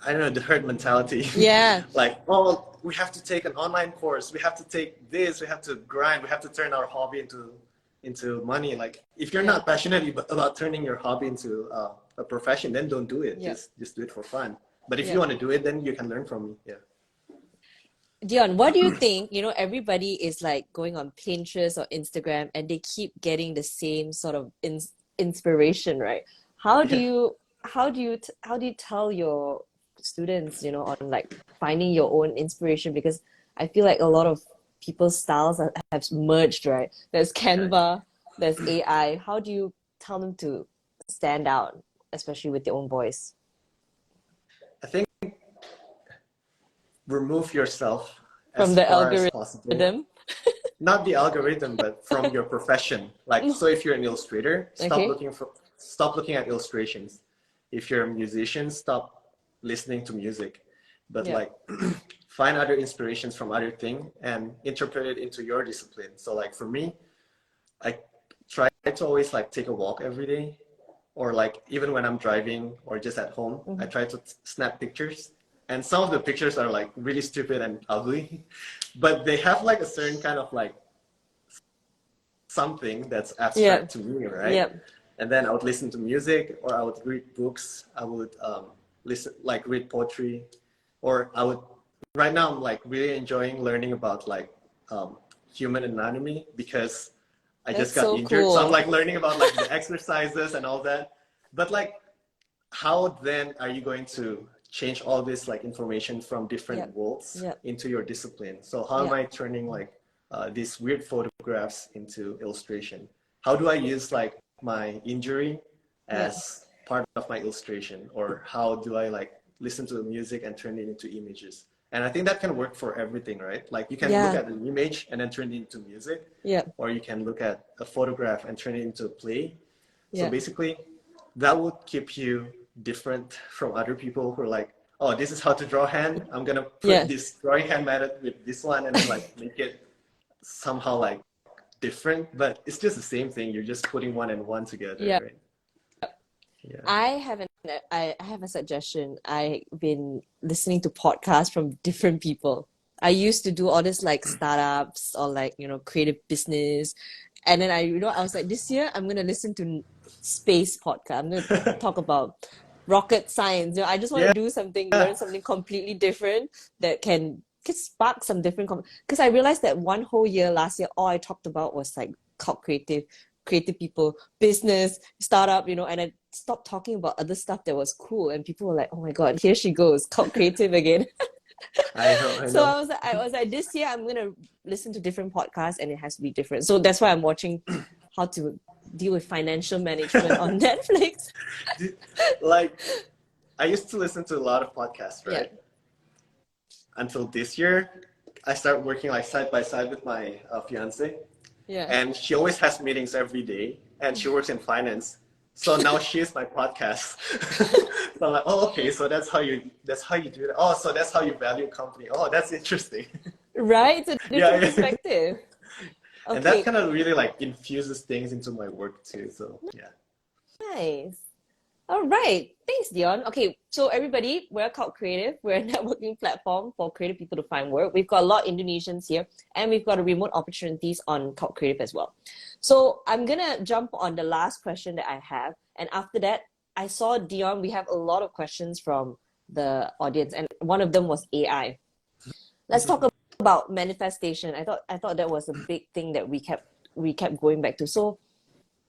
I don't know, the herd mentality. Yeah. Like, oh, we have to take an online course. We have to take this. We have to grind. We have to turn our hobby into money. Like, if you're Yeah. not passionate about turning your hobby into a profession, then don't do it. Yep. Just do it for fun. But if you Yep. want to do it, then you can learn from me. Yeah. Dion, what do you think? Everybody is like going on Pinterest or Instagram and they keep getting the same sort of inspiration, right? How do Yeah. you how do you tell your students, on like finding your own inspiration? Because I feel like a lot of people's styles have merged, right? There's Right. Canva, there's AI. How do you tell them to stand out, especially with their own voice? I think remove yourself From as the far as possible. algorithm. Not the algorithm, but from your profession. Like, so if you're an illustrator, Okay. stop looking at illustrations. If you're a musician, stop listening to music. But Yeah. like, find other inspirations from other thing and interpret it into your discipline. So like for me, I try to always like take a walk every day, or like even when I'm driving or just at home, I Mhm. try to snap pictures. And some of the pictures are like really stupid and ugly, but they have like a certain kind of like something that's Yeah. abstract to me, right? Yep. And then I would listen to music, or I would read books. I would read poetry, or I would. Right now, I'm like really enjoying learning about like human anatomy because I That's just got so injured. So I'm cool. like learning about like the exercises and all that. But like, how then are you going to change all this like information from different Yep. worlds Yep. into your discipline? So how am Yep. I turning like these weird photographs into illustration? How do I use like my injury Yep. as part of my illustration? Or how do I like listen to the music and turn it into images? And I think that can work for everything, right? Like you can look Yeah. at an image and then turn it into music, Yeah. or you can look at a photograph and turn it into a play. So Yeah. basically, that would keep you different from other people who are like, oh, this is how to draw hand. I'm gonna put Yeah. this drawing hand method with this one and then like make it somehow like different, but it's just the same thing. You're just putting one and one together, Yeah. right? Yeah. I have I have a suggestion. I've been listening to podcasts from different people. I used to do all this like startups or like, creative business. And then I was like, this year I'm gonna listen to space podcast. I'm gonna talk about rocket science. I just want to Yeah. do something, learn something completely different that can spark some different because I realized that one whole year last year, all I talked about was like cult creative people, business, startup, and I stopped talking about other stuff that was cool. And people were like, oh my God, here she goes, cult creative again. I know, I So know. I was like, this year I'm gonna listen to different podcasts and it has to be different. So that's why I'm watching how to deal with financial management on Netflix. Like, I used to listen to a lot of podcasts, Yeah, right? Until this year, I started working like side by side with my fiance, yeah. and she always has meetings every day, and she works in finance. So now she's my podcast. So I'm like, oh, okay, so that's how you do it. Oh, so that's how you value a company. Oh, that's interesting. Right? It's a Yeah, different yeah. perspective. And that Okay, kind of really like infuses things into my work too. So yeah. nice. All right. Thanks, Dion. Okay, so everybody, we're called Creative. We're a networking platform for creative people to find work. We've got a lot of Indonesians here, and we've got a remote opportunities on Cloud Creative as well. So I'm gonna jump on the last question that I have, and after that, I saw Dion. We have a lot of questions from the audience, and one of them was AI. Let's talk about manifestation. I thought that was a big thing that we kept going back to. So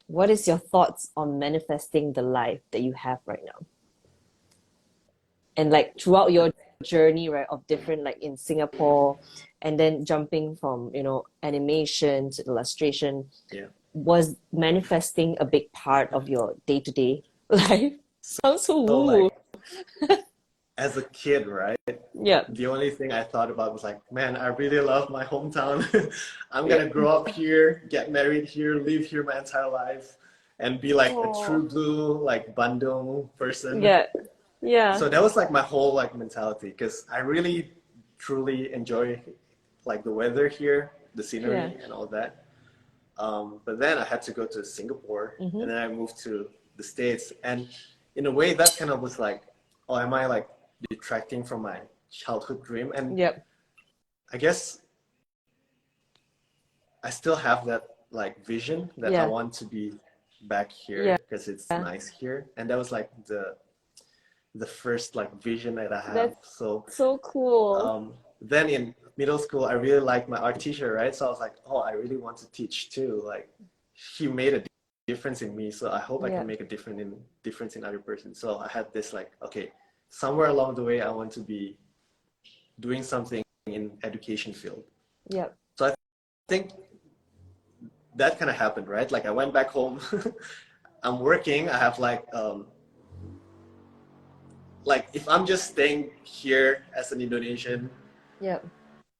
what is your thoughts on manifesting the life that you have right now? And like throughout your journey, right, of different like in Singapore and then jumping from, animation to illustration, Yeah. was manifesting a big part of your day-to-day life? Sounds so So woo. like as a kid, right? Yeah. The only thing I thought about was like, man, I really love my hometown. I'm Yeah. gonna grow up here, get married here, live here my entire life, and be like a Oh. true blue, like Bandung person. Yeah. Yeah. So that was like my whole like mentality because I really truly enjoy like the weather here, the Yeah. scenery and all that. But then I had to go to Singapore Mm-hmm. and then I moved to the States. And in a way that kind of was like, oh, am I like detracting from my childhood dream? And Yep. I guess I still have that like vision that I Yeah. want to be back Yeah. here because it's nice here. And that was like the first like vision that I have. That's So so cool. then in middle school, I really liked my art teacher, right? So I was like, oh, I really want to teach too. Like he made a difference in me. So I hope I Yeah. can make a difference in other person. So I had this like, okay, somewhere along the way, I want to be doing something in education field. Yep. So I think that kind of happened, right? Like I went back home. I'm working. I have like if I'm just staying here as an Indonesian, Yep.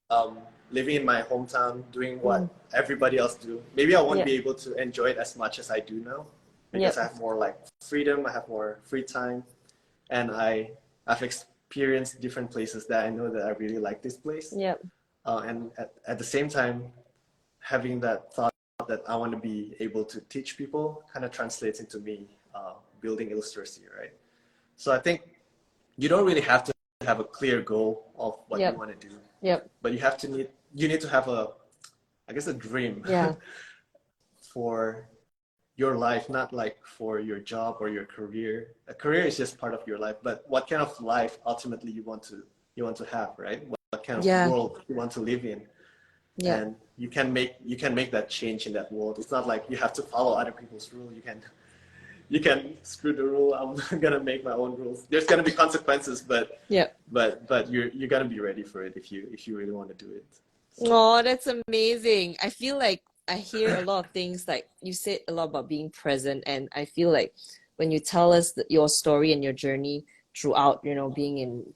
um, living in my hometown, doing Mm. what everybody else do, maybe I won't Yep. be able to enjoy it as much as I do now because I Yep. have more like freedom, I have more free time, and I've experienced different places that I know that I really like this place. Yep. And at the same time, having that thought that I want to be able to teach people kind of translates into me building illustration, right? So I think you don't really have to have a clear goal of what you Yep. want to do, Yep. but you need to have I guess a dream Yeah. for your life, not like for your job or your career. A career is just part of your life, but what kind of life ultimately you want to have, right? What kind of Yeah. world you want to live in, Yeah. and you can make that change in that world. It's not like you have to follow other people's rule. You can screw the rule. I'm gonna make my own rules. There's gonna be consequences, but Yeah. you're gonna be ready for it if you really want to do it. So Oh, that's amazing. I feel like I hear a lot of things like you said a lot about being present, and I feel like when you tell us your story and your journey throughout, being in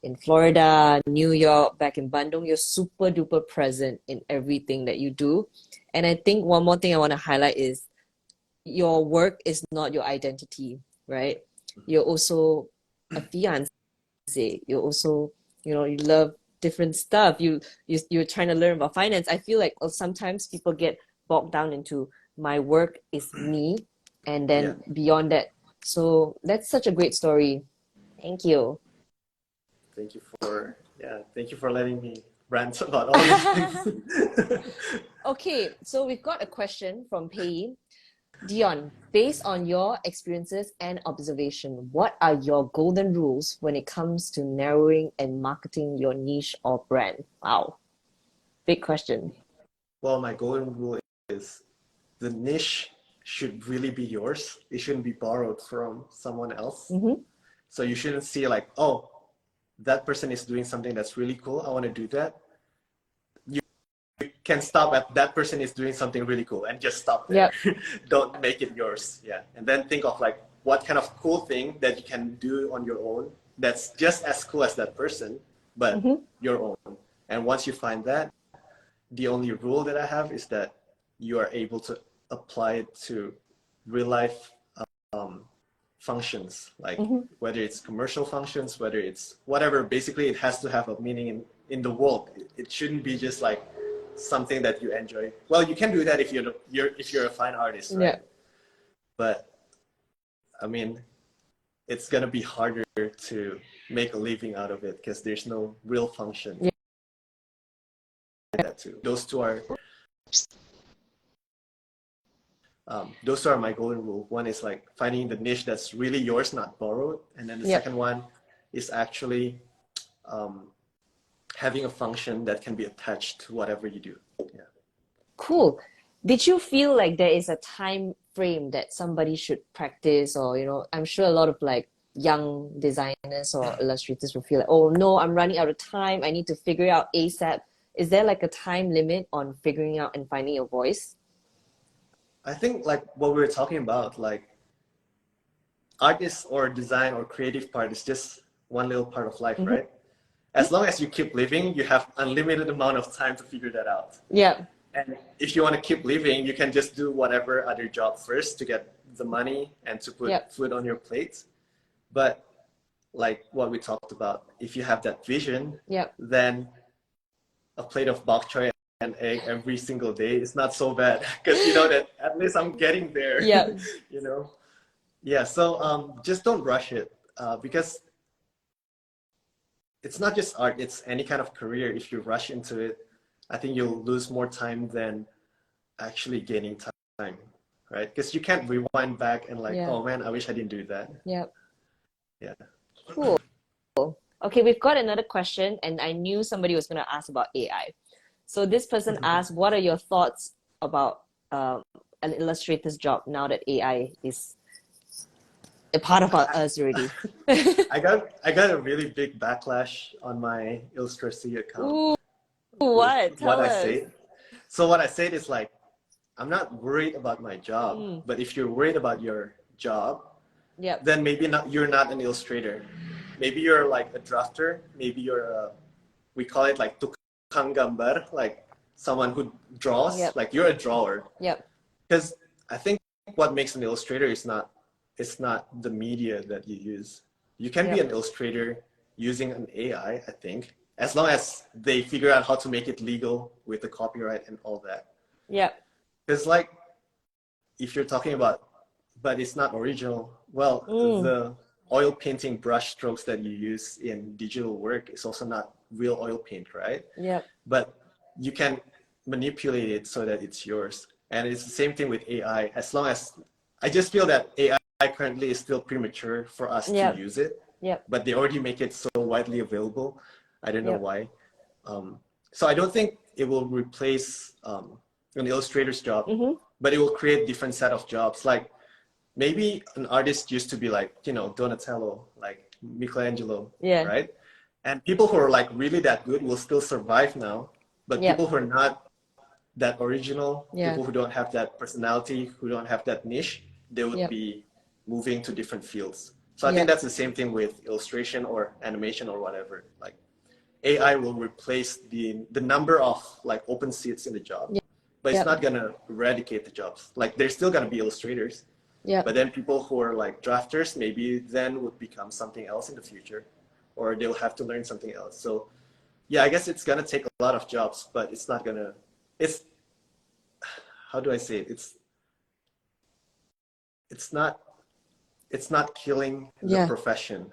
in Florida, New York, back in Bandung, you're super duper present in everything that you do. And I think one more thing I want to highlight is your work is not your identity, right? You're also a fiance. You're also, you love different stuff. You're trying to learn about finance. I feel like sometimes people get bogged down into my work is me, and Yeah. then beyond that. So that's such a great story. Thank you. Thank you for letting me rant about all these things. Okay, so we've got a question from Pei. Dion, based on your experiences and observation, what are your golden rules when it comes to narrowing and marketing your niche or brand? Wow, big question. Well, my golden rule is the niche should really be yours. It shouldn't be borrowed from someone else. Mm-hmm. So you shouldn't see like, oh, that person is doing something that's really cool. I want to do that. You can stop at that person is doing something really cool and just stop there. Yep. Don't make it yours. Yeah. And then think of like what kind of cool thing that you can do on your own that's just as cool as that person, but Mm-hmm. your own. And once you find that, the only rule that I have is that you are able to apply it to real life um, functions, like Mm-hmm. whether it's commercial functions, whether it's whatever. Basically, it has to have a meaning in the world. It shouldn't be just like something that you enjoy. Well, you can do that if you're a fine artist, right? Yeah. But I mean, it's gonna be harder to make a living out of it because there's no real function. Yeah. That too. Those two are my golden rule. One is like finding the niche that's really yours, not borrowed. And then the Yep. second one is actually having a function that can be attached to whatever you do. Yeah. Cool. Did you feel like there is a time frame that somebody should practice, or I'm sure a lot of like young designers or illustrators will feel like, oh no, I'm running out of time. I need to figure it out ASAP. Is there like a time limit on figuring out and finding your voice? I think like what we were talking about, like artist or design or creative part is just one little part of life, Mm-hmm. right? As long as you keep living, you have unlimited amount of time to figure that out. Yeah. And if you want to keep living, you can just do whatever other job first to get the money and to put Yep. food on your plate. But like what we talked about, if you have that vision, Yep. then a plate of bok choy and egg every single day is not so bad because you know that at least I'm getting there. Yep. you know? Yeah, so just don't rush it because it's not just art, it's any kind of career. If you rush into it, I think you'll lose more time than actually gaining time, right? Because you can't rewind back and like, Yeah. oh man, I wish I didn't do that. Yep. Yeah. Cool. Okay, we've got another question, and I knew somebody was going to ask about AI. So this person asked, what are your thoughts about an illustrator's job now that AI is a part of us already? I got a really big backlash on my Illustrator account Ooh, with what? what Tell I us. say. So what I said is like, I'm not worried about my job, Mm, but if you're worried about your job, yep. then maybe not you're not an illustrator. Maybe you're like a drafter. Maybe you're we call it like tukang gambar, like someone who draws. Yep. Like you're a drawer. Yep. Because I think what makes an illustrator is not it's not the media that you use. You can be Yep. an illustrator using an AI, I think, as long as they figure out how to make it legal with the copyright and all that. Yep. Because like if you're talking about, but it's not original. Well, Mm, the oil painting brush strokes that you use in digital work is also not real oil paint, right? yep. But you can manipulate it so that it's yours. And it's the same thing with AI. As long as I just feel that AI currently is still premature for us to Yep. use it, Yep. but they already make it so widely available. I don't know Yep. why. So I don't think it will replace an illustrator's job, Mm-hmm. but it will create different set of jobs. Like maybe an artist used to be like, Donatello, like Michelangelo, Yeah. right? And people who are like really that good will still survive now, but Yep. people who are not that original, Yeah. people who don't have that personality, who don't have that niche, they would Yep. be moving to different fields. So I think that's the same thing with illustration or animation or whatever. Like AI will replace the number of like open seats in the job, but it's not gonna eradicate the jobs. Like there's still gonna be illustrators, but then people who are like drafters maybe then would become something else in the future, or they'll have to learn something else. So yeah, I guess it's gonna take a lot of jobs, but it's not gonna. It's how do I say it? It's not killing the profession.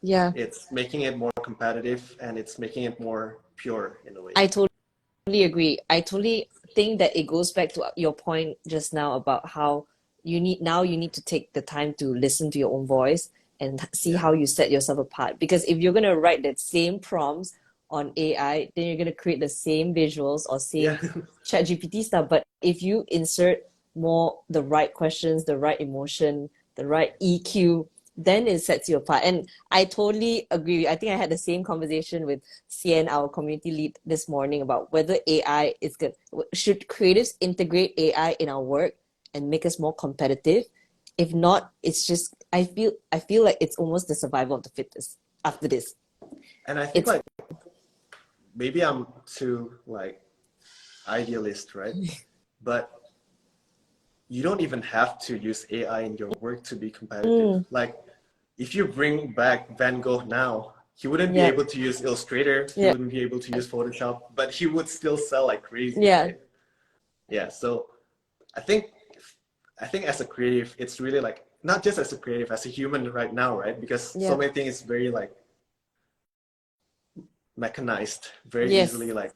Yeah. It's making it more competitive and it's making it more pure in a way. I totally agree. I totally think that it goes back to your point just now about how you need to take the time to listen to your own voice and see how you set yourself apart. Because if you're gonna write that same prompts on AI, then you're gonna create the same visuals or same ChatGPT stuff. But if you insert more the right questions, the right emotion, the right EQ, then it sets you apart. And I totally agree. I think I had the same conversation with Cien, our community lead, this morning about whether AI is good. Should creatives integrate AI in our work and make us more competitive? If not, it's just I feel like it's almost the survival of the fittest after this. And I think like maybe I'm too like idealist, right? But you don't even have to use AI in your work to be competitive. Like if you bring back Van Gogh now, he wouldn't be able to use Illustrator, he wouldn't be able to use Photoshop, but he would still sell like crazy, right? Yeah, so I think as a creative, it's really like, not just as a creative, as a human right now, right? Because so many things very like mechanized, very easily like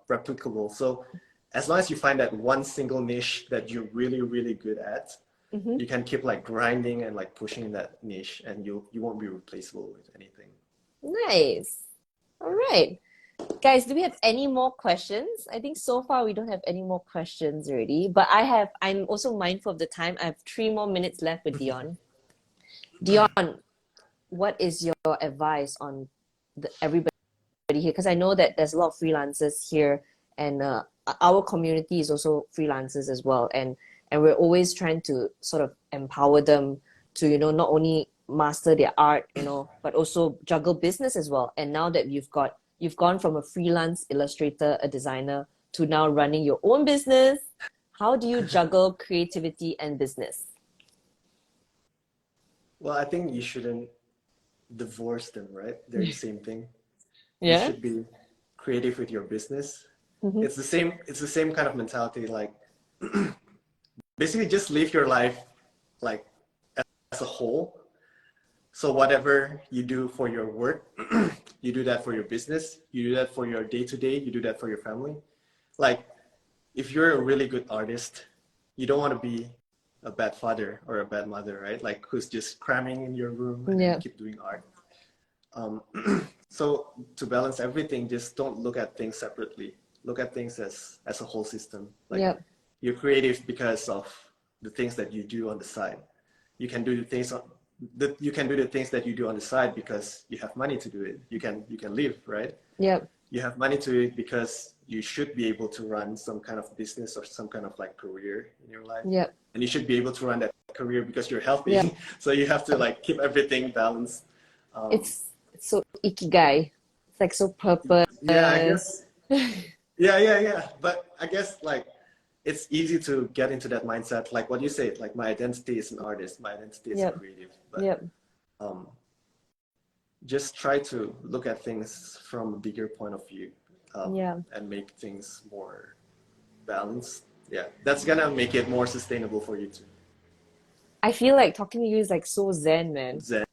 replicable. So as long as you find that one single niche that you're really, really good at, you can keep like grinding and like pushing that niche, and you won't be replaceable with anything. Nice. All right. Guys, do we have any more questions? I think so far we don't have any more questions already, but I'm also mindful of the time. I have 3 more minutes left with Dion. Dion, what is your advice on everybody here? Because I know that there's a lot of freelancers here, and our community is also freelancers as well, and we're always trying to sort of empower them to not only master their art, but also juggle business as well. And now that you've gone from a freelance illustrator, a designer, to now running your own business, how do you juggle creativity and business? Well, I think you shouldn't divorce them, right? They're the same thing. You Yeah. should be creative with your business. It's the same kind of mentality. Like basically just live your life like as a whole. So whatever you do for your work, you do that for your business, you do that for your day-to-day, you do that for your family. Like if you're a really good artist, you don't want to be a bad father or a bad mother, right? Like who's just cramming in your room and keep doing art. So to balance everything, just don't look at things separately. Look at things as a whole system. Like you're creative because of the things that you do on the side. You can do the things that you do on the side because you have money to do it. You can live, right? You have money to it because you should be able to run some kind of business or some kind of like career in your life. And you should be able to run that career because you're healthy. So you have to like keep everything balanced. It's so ikigai. It's like so purpose. Yeah, I guess. Yeah. But I guess like it's easy to get into that mindset. Like what you say, like my identity is an artist, my identity is a creative. But just try to look at things from a bigger point of view, and make things more balanced. Yeah, that's gonna make it more sustainable for you too. I feel like talking to you is like so zen, man. Zen.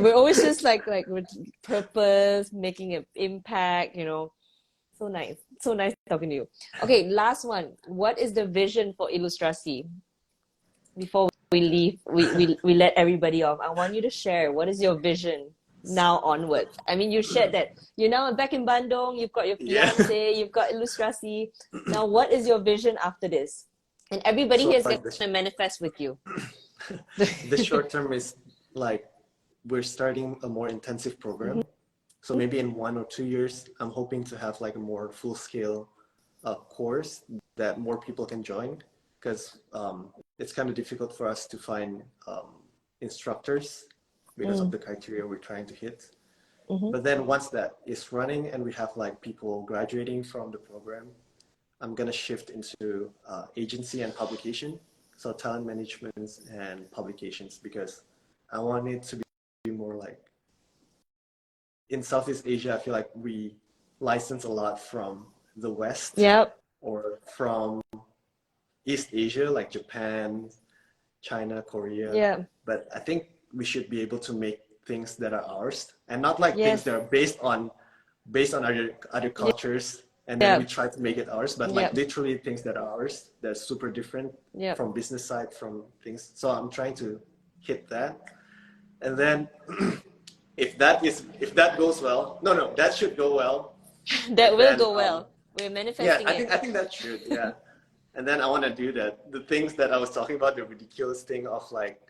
We're always just like with purpose, making an impact, So nice. So nice talking to you. Okay, last one. What is the vision for Illustrasi? Before we leave, we let everybody off. I want you to share. What is your vision now onwards? I mean, you shared that you're now back in Bandung, you've got your fiance, you've got Illustrasi. Now, what is your vision after this? And everybody here is going to manifest with you. The short term is like we're starting a more intensive program. So maybe in 1 or 2 years, I'm hoping to have like a more full scale course that more people can join, because it's kind of difficult for us to find instructors because of the criteria we're trying to hit. But then once that is running and we have like people graduating from the program, I'm gonna shift into agency and publication, so talent management and publications, because I want it to be more like in Southeast Asia. I feel like we license a lot from the West Yep. or from East Asia, like Japan, China, Korea. Yeah. But I think we should be able to make things that are ours, and not like things Yes. that are based on other cultures, and then Yeah. we try to make it ours, but like Yep. literally things that are ours, that's super different Yep. from business side, from things. So I'm trying to hit that. And then if that goes well, no, that should go well. That And will then go well. We're yeah, manifesting it. I think that should, yeah. And then I want to do that. The things that I was talking about, the ridiculous thing of like,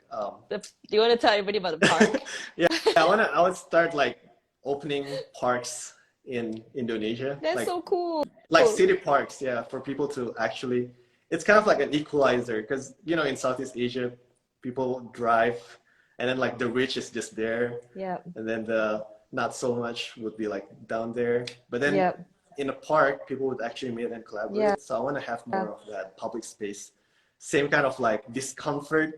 Do you want to tell everybody about the park? yeah, I would start like opening parks in Indonesia. That's like, so cool. like city parks, yeah, for people to actually, it's kind of like an equalizer, because you know in Southeast Asia, people drive, and then like the rich is just there, Yeah. and then the not so much would be like down there. But then Yeah. in a park, people would actually meet and collaborate. Yeah. So I want to have more of that public space. Same kind of like discomfort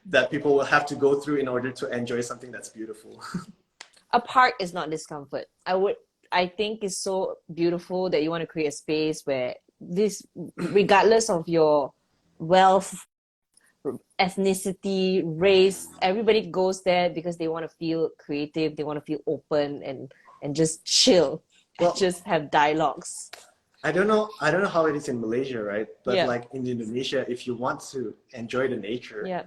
that people will have to go through in order to enjoy something that's beautiful. A park is not discomfort. I think it's so beautiful that you want to create a space where this, regardless of your wealth, ethnicity, race, everybody goes there because they want to feel creative, they want to feel open and just chill and Well, just have dialogues. I don't know how it is in Malaysia, right? But Yeah. like in Indonesia, if you want to enjoy the nature, Yeah.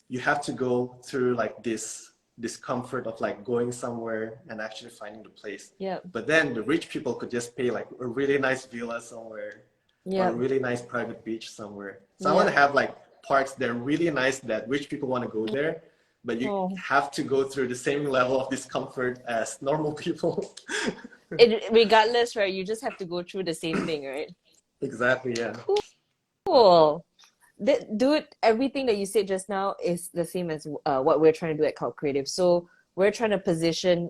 you have to go through like this discomfort of like going somewhere and actually finding the place. Yeah. But then the rich people could just pay like a really nice villa somewhere, or Yeah. a really nice private beach somewhere. So I Yeah. want to have like parks that are really nice that rich people want to go there, but you Oh. have to go through the same level of discomfort as normal people. Regardless, right? You just have to go through the same thing, right? Exactly, yeah. Cool. Dude, everything that you said just now is the same as what we're trying to do at Cult Creative. So we're trying to position,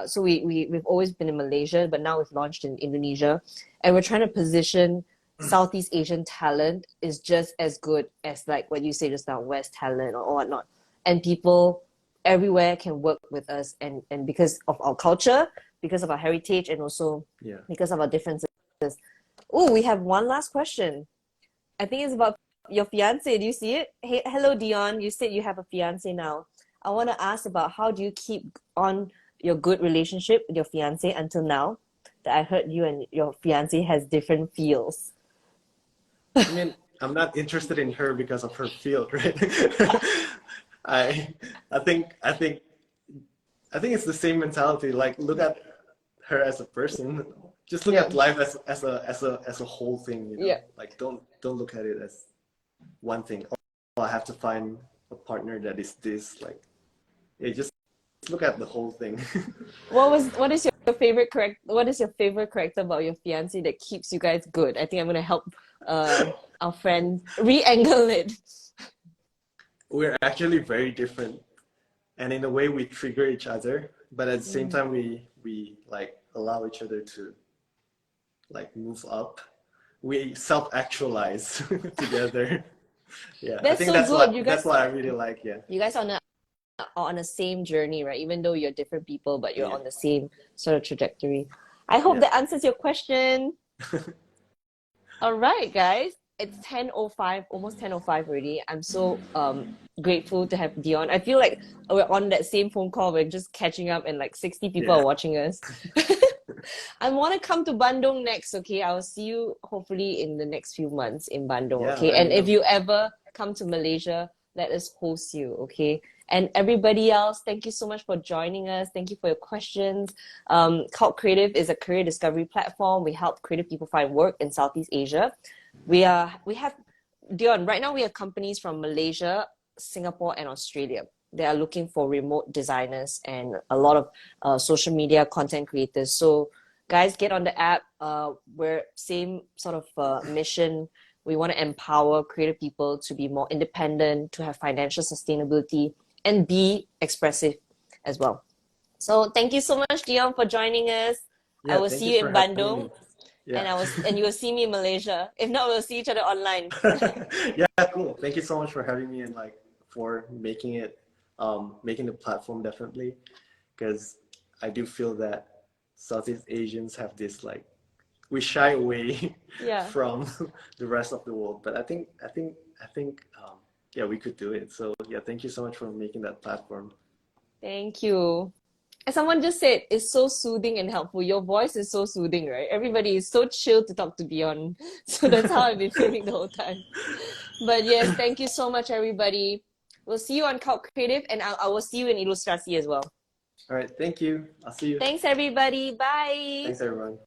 so we've always been in Malaysia, but now we've launched in Indonesia, and we're trying to position Southeast Asian talent is just as good as like what you say just now, West talent or whatnot. And people everywhere can work with us, and because of our culture, because of our heritage, and also Yeah. because of our differences. Oh, we have one last question. I think it's about your fiance. Do you see it? Hey, hello, Dion. You said you have a fiance now. I want to ask about how do you keep on your good relationship with your fiance until now? That I heard you and your fiance has different feels. I mean, I'm not interested in her because of her field, right? I I think it's the same mentality. Like, look at her as a person. Just look Yeah. at life as a whole thing, you know? Yeah. Like, don't look at it as one thing. Oh, I have to find a partner that is this. Like, yeah, just look at the whole thing. What is your favorite character about your fiance that keeps you guys good? I think I'm gonna help our friend re-angle it. We're actually very different, and in a way we trigger each other, but at the same time we like allow each other to like move up. We self-actualize together. Yeah, I That's think so that's good. You that's guys, what I really like. Yeah. you guys are on the same journey, right? Even though you're different people, but you're Yeah. on the same sort of trajectory. I hope Yeah. that answers your question. All right, guys. It's 10:05, almost 10:05 already. I'm so grateful to have Dion. I feel like we're on that same phone call. We're just catching up and like 60 people Yeah. are watching us. I want to come to Bandung next, okay? I will see you hopefully in the next few months in Bandung, Yeah, okay? let And me if know. you ever come to Malaysia, let us host you, okay? And everybody else, thank you so much for joining us. Thank you for your questions. Cult Creative is a career discovery platform. We help creative people find work in Southeast Asia. We have, Dion, right now we have companies from Malaysia, Singapore, and Australia. They are looking for remote designers and a lot of social media content creators. So guys, get on the app. We're same sort of mission. We want to empower creative people to be more independent, to have financial sustainability, and be expressive as well. So thank you so much, Dion, for joining us. I Yeah, will thank you see you for in having me. Bandung, Yeah. and you will see me in Malaysia. If not, we'll see each other online. Yeah, cool. Thank you so much for having me and like for making it making the platform definitely because I do feel that Southeast Asians have this like we shy away Yeah. from the rest of the world, but I think yeah, we could do it. So yeah, thank you so much for making that platform. Thank you. As someone just said, it's so soothing and helpful. Your voice is so soothing, right? Everybody is so chill to talk to Dion. So that's how I've been feeling the whole time. But yes, thank you so much, everybody. We'll see you on Cult Creative, and I will see you in Ilustrasi as well. All right, thank you. I'll see you. Thanks, everybody. Bye. Thanks, everyone.